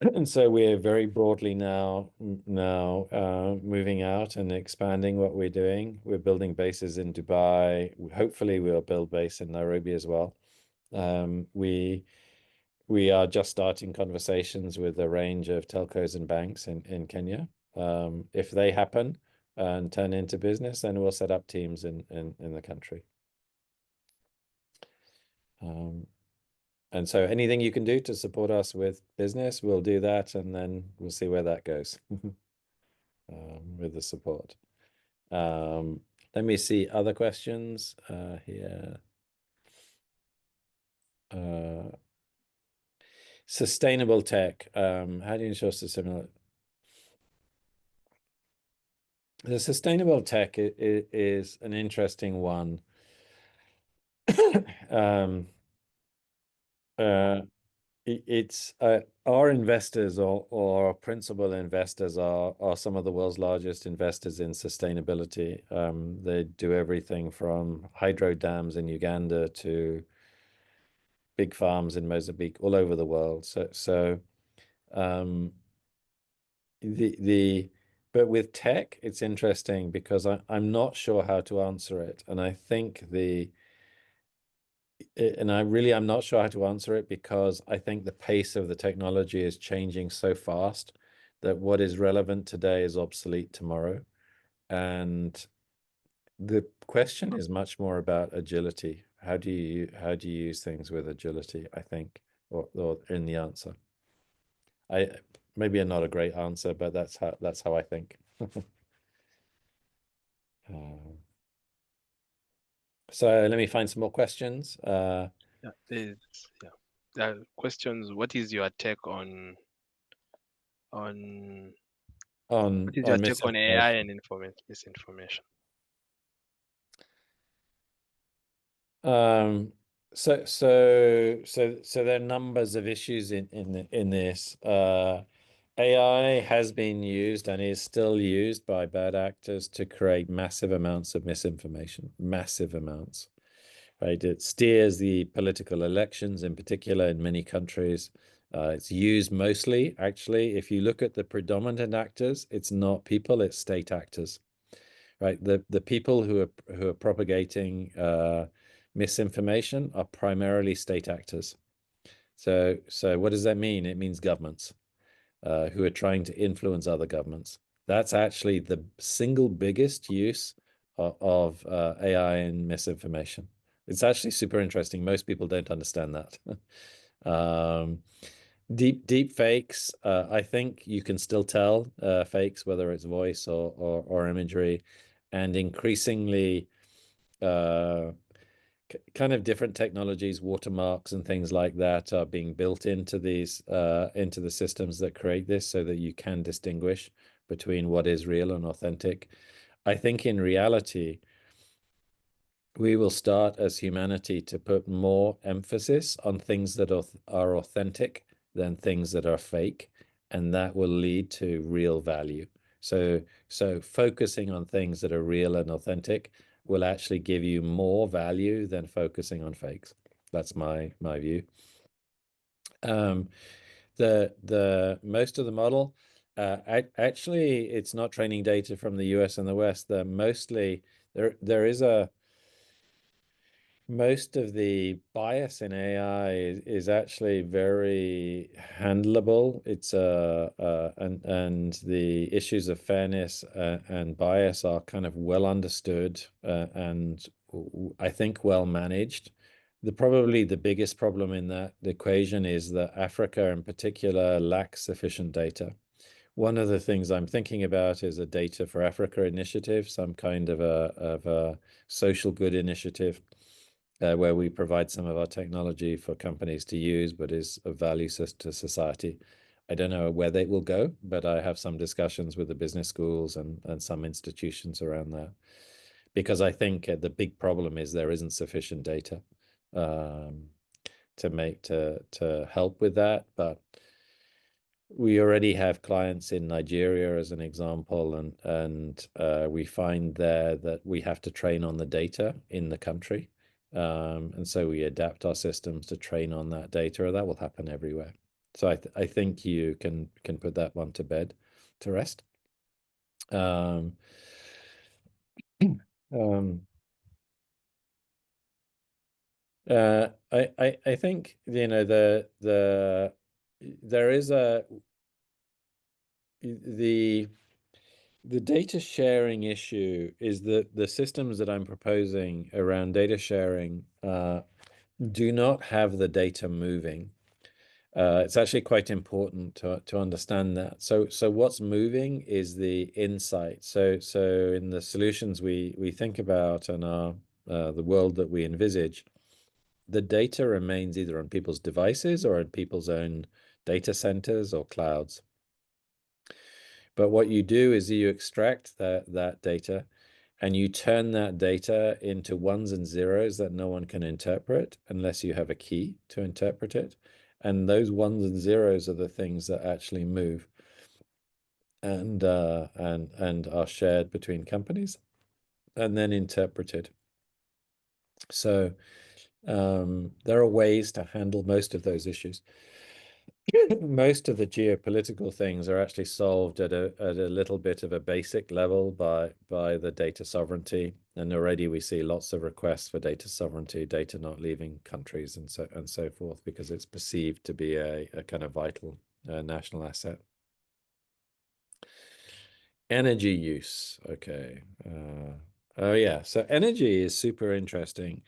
And so we're very broadly now moving out and expanding what we're doing. We're building bases in Dubai. Hopefully we'll build base in Nairobi as well. We are just starting conversations with a range of telcos and banks in Kenya. If they happen and turn into business, then we'll set up teams in the country. And so anything you can do to support us with business, we'll do that, and then we'll see where that goes with the support. Let me see other questions here. Sustainable tech. How do you ensure sustainable? The sustainable tech is an interesting one. It's our investors or our principal investors are some of the world's largest investors in sustainability. They do everything from hydro dams in Uganda to big farms in Mozambique, all over the world. But with tech, it's interesting because I'm not sure how to answer it, and I think I'm not sure how to answer it because I think the pace of the technology is changing so fast that what is relevant today is obsolete tomorrow. And the question is much more about agility. How do you use things with agility, I think, or in the answer. maybe not a great answer, but that's how I think. So let me find some more questions. Yeah, questions. What is your take on what is your on take on AI misinformation. and misinformation? So there are numbers of issues in this. AI has been used and is still used by bad actors to create massive amounts of misinformation, massive amounts, right? It steers the political elections in particular in many countries. It's used mostly, actually, if you look at the predominant actors, it's not people, it's state actors, right? The people who are propagating misinformation are primarily state actors. So what does that mean? It means governments who are trying to influence other governments. That's actually the single biggest use of AI in misinformation. It's actually super interesting. Most people don't understand that. Deep fakes, I think you can still tell fakes, whether it's voice or imagery, and increasingly kind of different technologies, watermarks and things like that are being built into these into the systems that create this, so that you can distinguish between what is real and authentic. I think in reality, we will start as humanity to put more emphasis on things that are authentic than things that are fake, and that will lead to real value. So focusing on things that are real and authentic will actually give you more value than focusing on fakes. That's my view. The most of the model, actually, it's not training data from the US and the West. They're mostly there is a most of the bias in AI is actually very handleable. It's and the issues of fairness and bias are kind of well understood and I think well managed. Probably the biggest problem in that equation is that Africa in particular lacks sufficient data. One of the things I'm thinking about is a Data for Africa initiative, some kind of a social good initiative where we provide some of our technology for companies to use, but is of value to society. I don't know where they will go, but I have some discussions with the business schools and some institutions around that. Because I think the big problem is there isn't sufficient data to help with that. But we already have clients in Nigeria as an example, and we find there that we have to train on the data in the country. And so we adapt our systems to train on that data, or that will happen everywhere. So I think you can put that one to bed, to rest. I think there is the data sharing issue is that the systems that I'm proposing around data sharing do not have the data moving. It's actually quite important to understand that. So what's moving is the insight. So in the solutions we think about and the world that we envisage, the data remains either on people's devices or in people's own data centers or clouds. But what you do is you extract that data and you turn that data into ones and zeros that no one can interpret unless you have a key to interpret it. And those ones and zeros are the things that actually move and are shared between companies and then interpreted. So there are ways to handle most of those issues. Most of the geopolitical things are actually solved at a little bit of a basic level by the data sovereignty, and already we see lots of requests for data sovereignty, data not leaving countries, and so forth, because it's perceived to be a kind of vital national asset. Energy use, okay. Oh yeah, so energy is super interesting.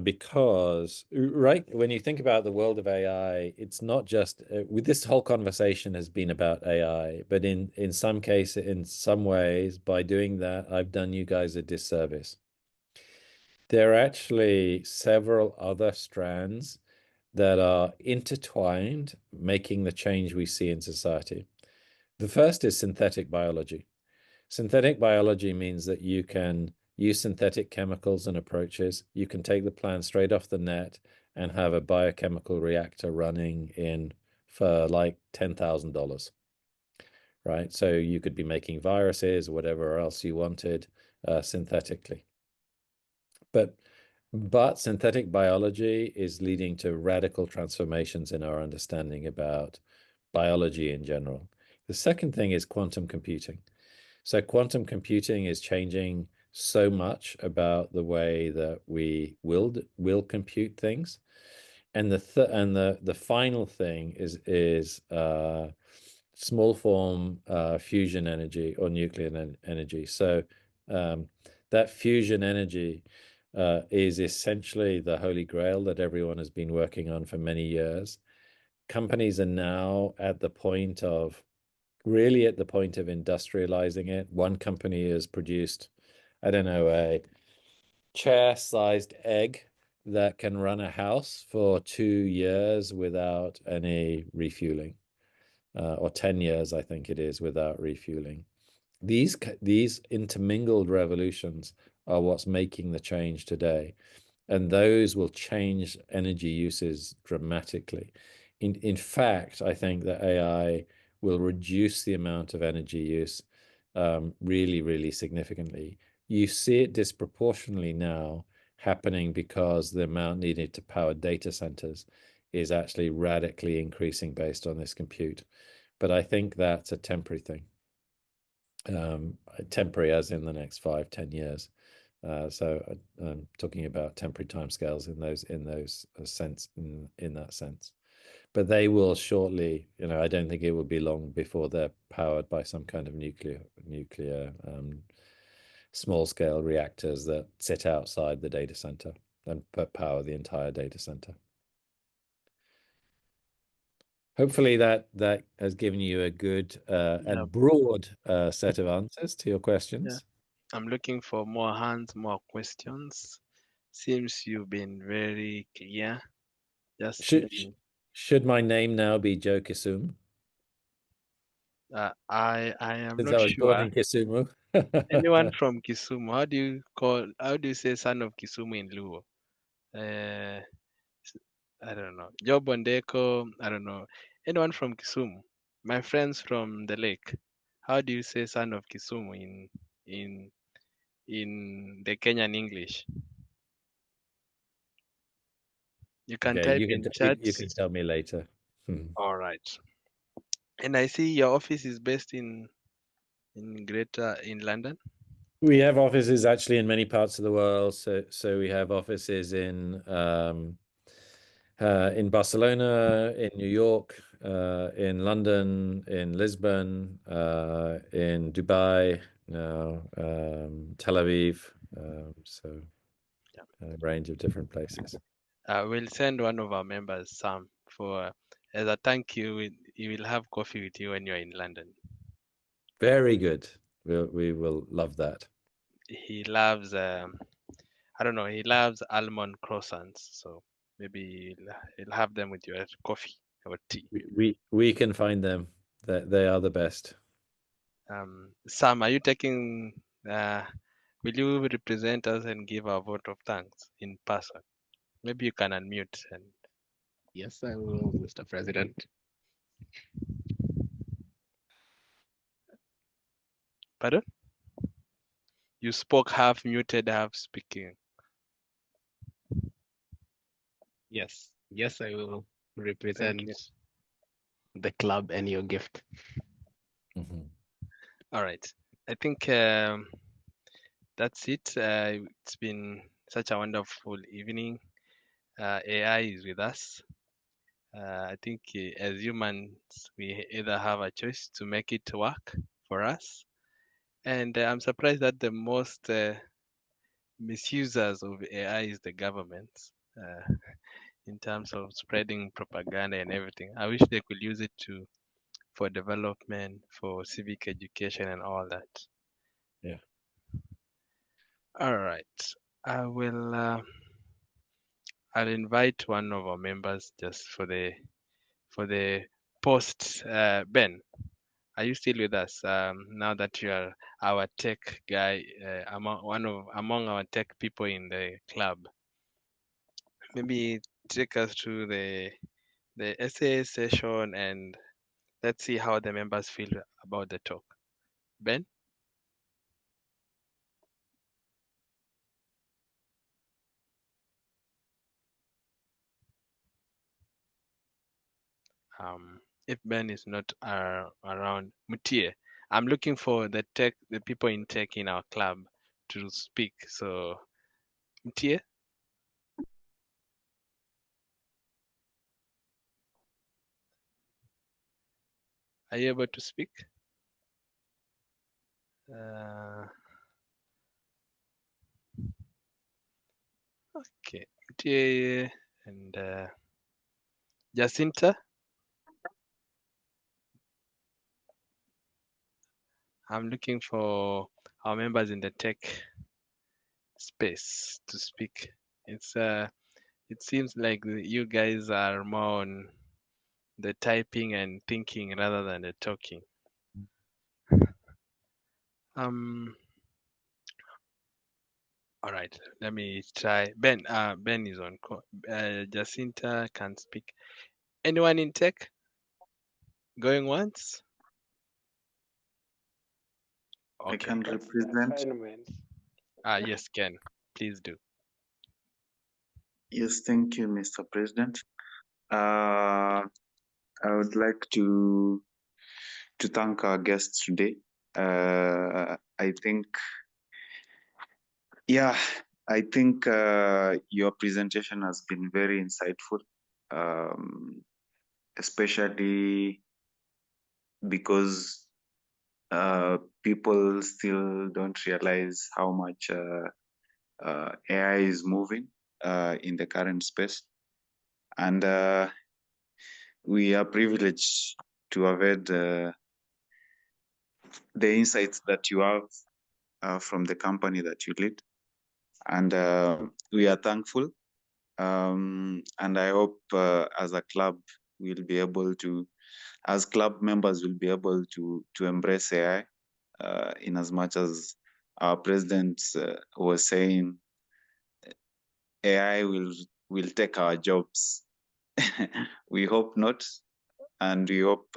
Because right when you think about the world of AI, it's not just with this whole conversation has been about AI, but in some cases, in some ways, by doing that, I've done you guys a disservice. There are actually several other strands that are intertwined, making the change we see in society. The first is synthetic biology. Synthetic biology means that you can use synthetic chemicals and approaches. You can take the plant straight off the net and have a biochemical reactor running in for like $10,000, right? So you could be making viruses or whatever else you wanted synthetically. But synthetic biology is leading to radical transformations in our understanding about biology in general. The second thing is quantum computing. So quantum computing is changing so much about the way that we will compute things. And the final thing is small form fusion energy or nuclear energy. So that fusion energy is essentially the holy grail that everyone has been working on for many years. Companies are now really at the point of industrializing it. One company has produced, I don't know, a chair-sized egg that can run a house for 2 years without any refueling, or 10 years, I think it is, without refueling. These intermingled revolutions are what's making the change today, and those will change energy uses dramatically. In fact, I think that AI will reduce the amount of energy use really, really significantly. You see it disproportionately now happening because the amount needed to power data centers is actually radically increasing based on this compute. But I think that's a temporary thing. Temporary as in the next 5-10 years. So I'm talking about temporary timescales in that sense. But they will shortly, I don't think it will be long before they're powered by some kind of nuclear small scale reactors that sit outside the data center and power the entire data center. Hopefully that has given you a good and broad set of answers to your questions. I'm looking for more hands, more questions. Seems you've been very clear. Just Should my name now be Joe Kisumu? I am Since not I was born sure. in Kisumu. Anyone from Kisumu? How do you say son of Kisumu in Luo? I don't know. Job Ondeko, I don't know. Anyone from Kisumu? My friends from the lake. How do you say son of Kisumu in the Kenyan English? You can Okay, type in chat. you can tell me later. All right. And I see your office is based in London. We have offices actually in many parts of the world. So we have offices in Barcelona, in New York, in London, in Lisbon, in Dubai, now Tel Aviv. So a range of different places. We'll send one of our members, Sam, for as a thank you. He will have coffee with you when you're in London. Very good. We will love that. He loves, I don't know, he loves almond croissants. So maybe he'll have them with your coffee or tea. We can find them. They are the best. Sam, are you taking? Will you represent us and give our vote of thanks in person? Maybe you can unmute and. Yes, I will, Mr. President. Pardon? You spoke half muted, half speaking. Yes, I will represent the club and your gift. Mm-hmm. All right. I think that's it. It's been such a wonderful evening. AI is with us. I think as humans, we either have a choice to make it work for us. And I'm surprised that the misusers of AI is the government, in terms of spreading propaganda and everything. I wish they could use it for development, for civic education, and all that. Yeah. All right. I will. I'll invite one of our members just for the post. Ben, are you still with us? Now that you are our tech guy, among our tech people in the club, maybe take us through the essay session and let's see how the members feel about the talk. Ben? If Ben is not around, Mutie, I'm looking for the people in tech in our club to speak. So, Mutie, are you able to speak? Okay, Mutie and Jacinta. I'm looking for our members in the tech space to speak. It seems like you guys are more on the typing and thinking rather than the talking. All right, let me try. Ben, Ben is on call. Jacinta can speak. Anyone in tech? Going once? I Okay. can represent. Yes, Ken. Please do. Yes, thank you, Mr. President. I would like to thank our guests today. I think your presentation has been very insightful, especially because people still don't realize how much AI is moving in the current space. And we are privileged to have had the insights that you have from the company that you lead. And we are thankful. And I hope as a club, we'll be able to, as club members, we'll be able to embrace AI in as much as our president was saying, AI will take our jobs. We hope not. And we hope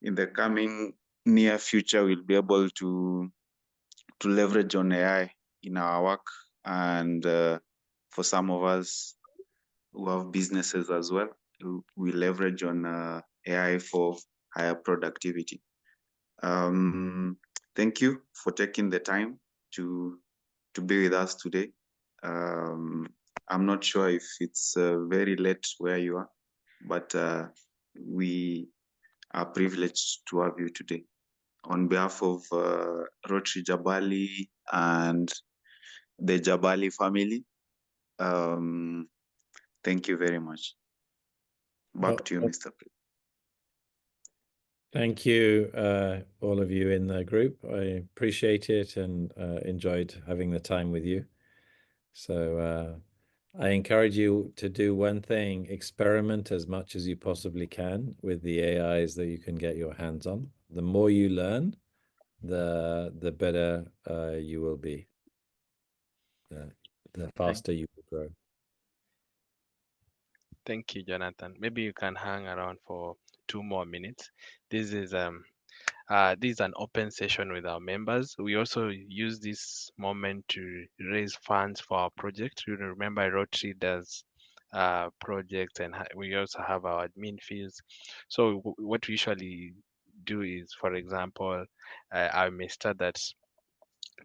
in the coming near future, we'll be able to leverage on AI in our work. And for some of us who have businesses as well, we leverage on AI for higher productivity. Thank you for taking the time to be with us today. I'm not sure if it's very late where you are, but we are privileged to have you today. On behalf of Rotary Jabali and the Jabali family, thank you very much. Back to you, Mr. President. Thank you, all of you in the group. I appreciate it and enjoyed having the time with you. So I encourage you to do one thing: experiment as much as you possibly can with the AIs that you can get your hands on. The more you learn, the better you will be. The faster you will grow. Thank you, Jonathan. Maybe you can hang around for 2 more minutes. This is an open session with our members. We also use this moment to raise funds for our project. You remember Rotary does projects, and we also have our admin fees. So what we usually do is, for example, I may start that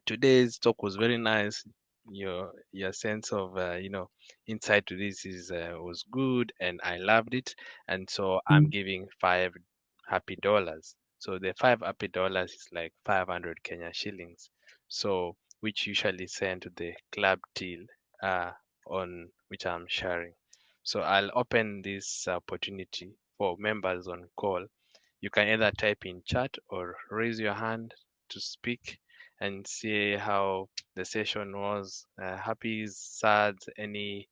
today's talk was very nice. Your sense of insight to this was good, and I loved it. And so I'm giving $5 happy. So the $5 happy is like 500 Kenya shillings. So which usually send to the club till on which I'm sharing. So I'll open this opportunity for members on call. You can either type in chat or raise your hand to speak and see how the session was. Happy, sad, any.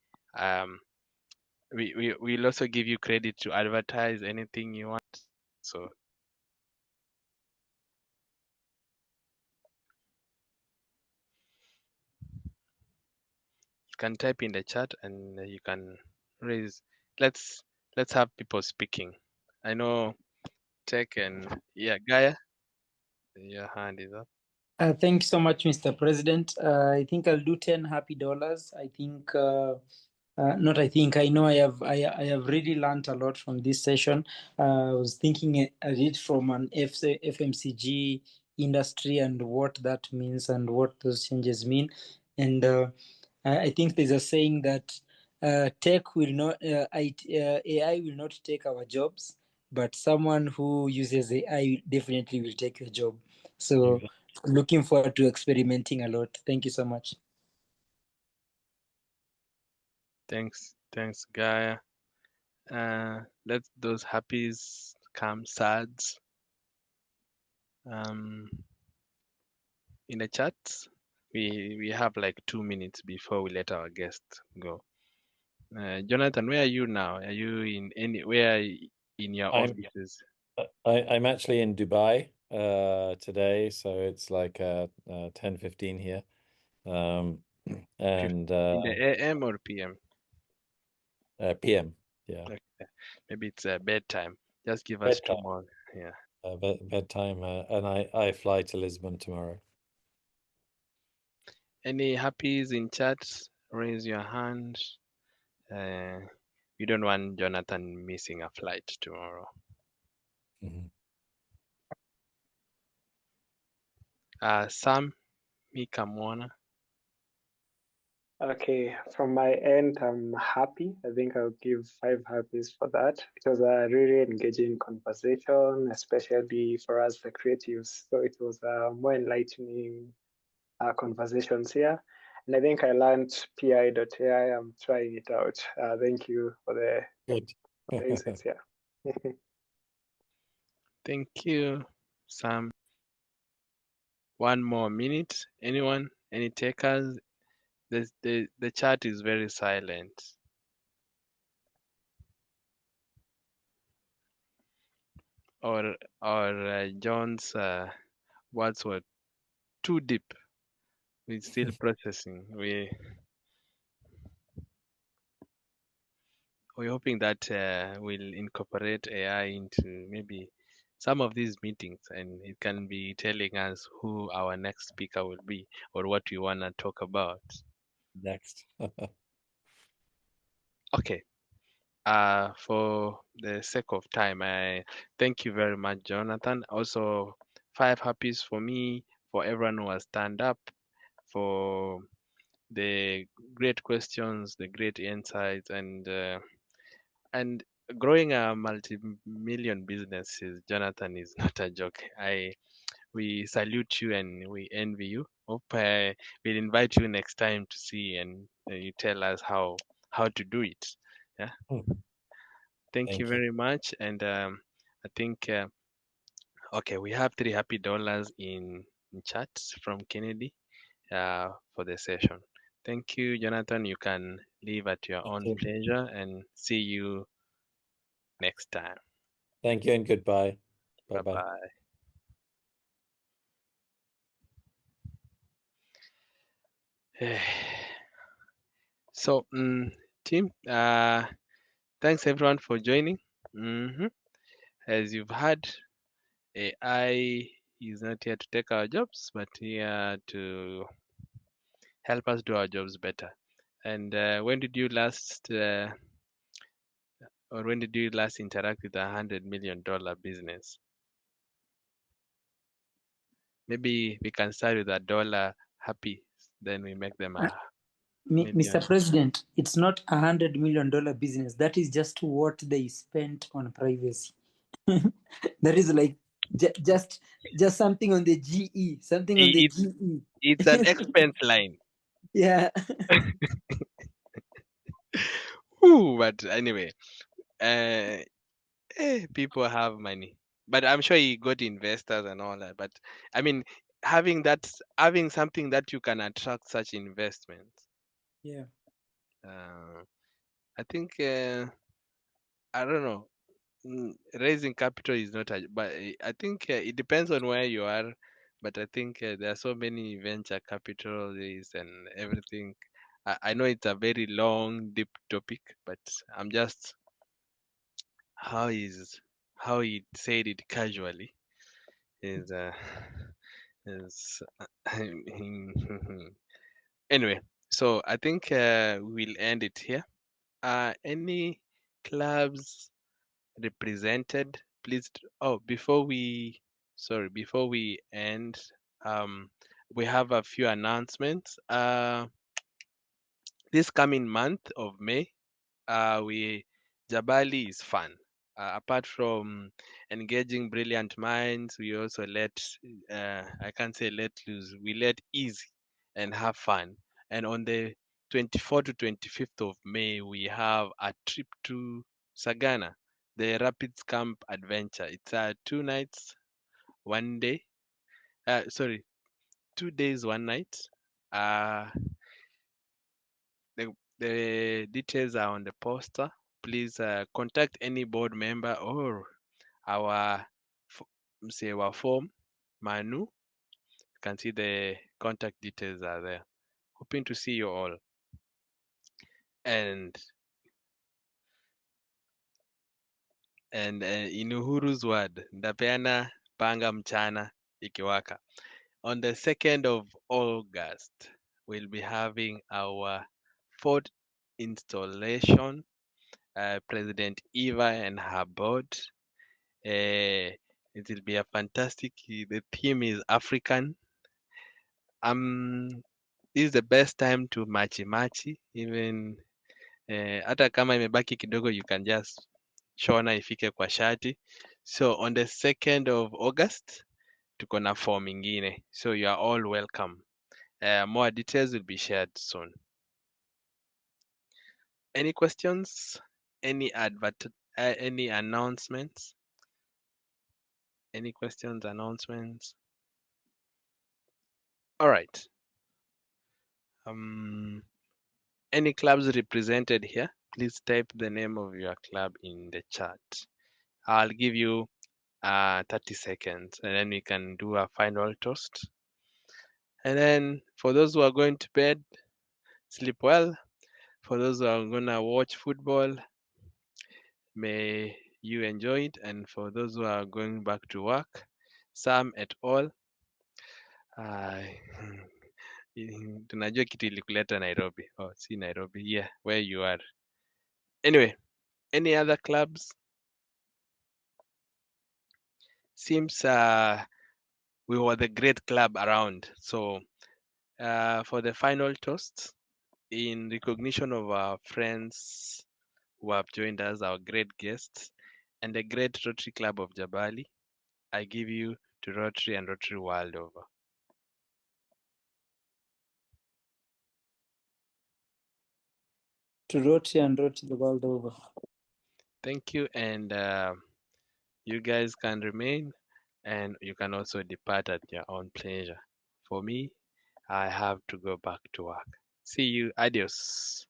We'll also give you credit to advertise anything you want. So you can type in the chat and you can raise. Let's have people speaking. I know Tech and Gaia, your hand is up. Thank you so much, Mr. President. I think I'll do 10 happy dollars. I think, not I think, I know I have really learned a lot from this session. I was thinking I did from an FMCG industry and what that means and what those changes mean. And I think there's a saying that tech will not, AI will not take our jobs, but someone who uses AI definitely will take your job. So Exactly. looking forward to experimenting a lot. Thank you so much. Thanks, Gaia. Let those happies come sads. In the chat, we have like 2 minutes before we let our guest go. Jonathan, where are you now? Are you in anywhere in your offices? I'm actually in Dubai today, so it's like 10:15 here. And in the AM or PM? PM, yeah. Okay. Maybe it's bedtime. Just give us Bedtime. 2 more. Yeah. Bedtime, and I fly to Lisbon tomorrow. Any happies in chat? Raise your hand. We don't want Jonathan missing a flight tomorrow. Sam Mikamwana. Okay, from my end, I'm happy. I think I'll give 5 happies for that. It was a really engaging conversation, especially for us, the creatives. So it was more enlightening conversations here. And I think I learned pi.ai. I'm trying it out. Thank you for the insights here. Thank you, Sam. 1 more minute. Anyone? Any takers? The chat is very silent. Or John's words were too deep. We're still processing. We're hoping that we'll incorporate AI into maybe some of these meetings, and it can be telling us who our next speaker will be or what we want to talk about. Next. Okay. For the sake of time, I thank you very much, Jonathan. Also, 5 happies for me, for everyone who has stand up, for the great questions, the great insights, and growing a multi-million businesses, Jonathan, is not a joke. We salute you and we envy you. Hope we'll invite you next time to see and you tell us how to do it. Yeah. Thank you very much. And I think okay, we have 3 happy dollars in chat from Kennedy for the session. Thank you, Jonathan. You can leave at your own pleasure, and see you next time. Thank you and goodbye. Bye-bye. So, team, thanks everyone for joining. As you've heard, AI is not here to take our jobs, but here to help us do our jobs better. And when did you last interact with $100 million business? Maybe we can start with $1 happy, then we make them a Mr. President, it's not $100 million business. That is just what they spent on privacy. That is like just something on the GE, something on the It's GE. it's an expense line. Yeah. Ooh, but anyway, people have money, but I'm sure he got investors and all that. But I mean, having something that you can attract such investments. Yeah. I think I don't know. Raising capital is not a, but I think it depends on where you are. But I think there are so many venture capitalists and everything. I know it's a very long, deep topic, but I'm just how he said it casually is is anyway. So I think we'll end it here. Any clubs represented, please? Before we end, we have a few announcements. This coming month of May, we Jabali is fun. Apart from engaging brilliant minds, we also I can't say let loose, we let easy and have fun. And on the 24th to 25th of May, we have a trip to Sagana, the Rapids Camp Adventure. It's 2 nights, 1 day. Sorry, 2 days, 1 night. The details are on the poster. Please contact any board member or our our form, Manu. You can see the contact details are there. Hoping to see you all. And in Uhuru's word, ndapeana panga mchana ikiwaka. On the 2nd of August, we'll be having our 4th installation. President Eva and her board. It will be a fantastic. The theme is African. This is the best time to machi even hata kama imebaki kidogo, you can just shona ifike kwa shati. So on the 2nd of August tuko na form ingine, so you are all welcome. More details will be shared soon. Any questions? Any announcements? Any questions, announcements? All right. Any clubs represented here? Please type the name of your club in the chat. I'll give you 30 seconds and then we can do a final toast. And then for those who are going to bed, sleep well. For those who are gonna watch football, may you enjoy it. And for those who are going back to work, some at all, tunajua kitu ilikuleta Nairobi. Oh, see Nairobi, yeah, where you are. Anyway, any other clubs? Seems we were the great club around. So for the final toast, in recognition of our friends who have joined us, our great guests, and the great Rotary Club of Jabali, I give you to Rotary and Rotary World Over. To Rotary and Rotary the world over. Thank you, and you guys can remain, and you can also depart at your own pleasure. For me, I have to go back to work. See you. Adios.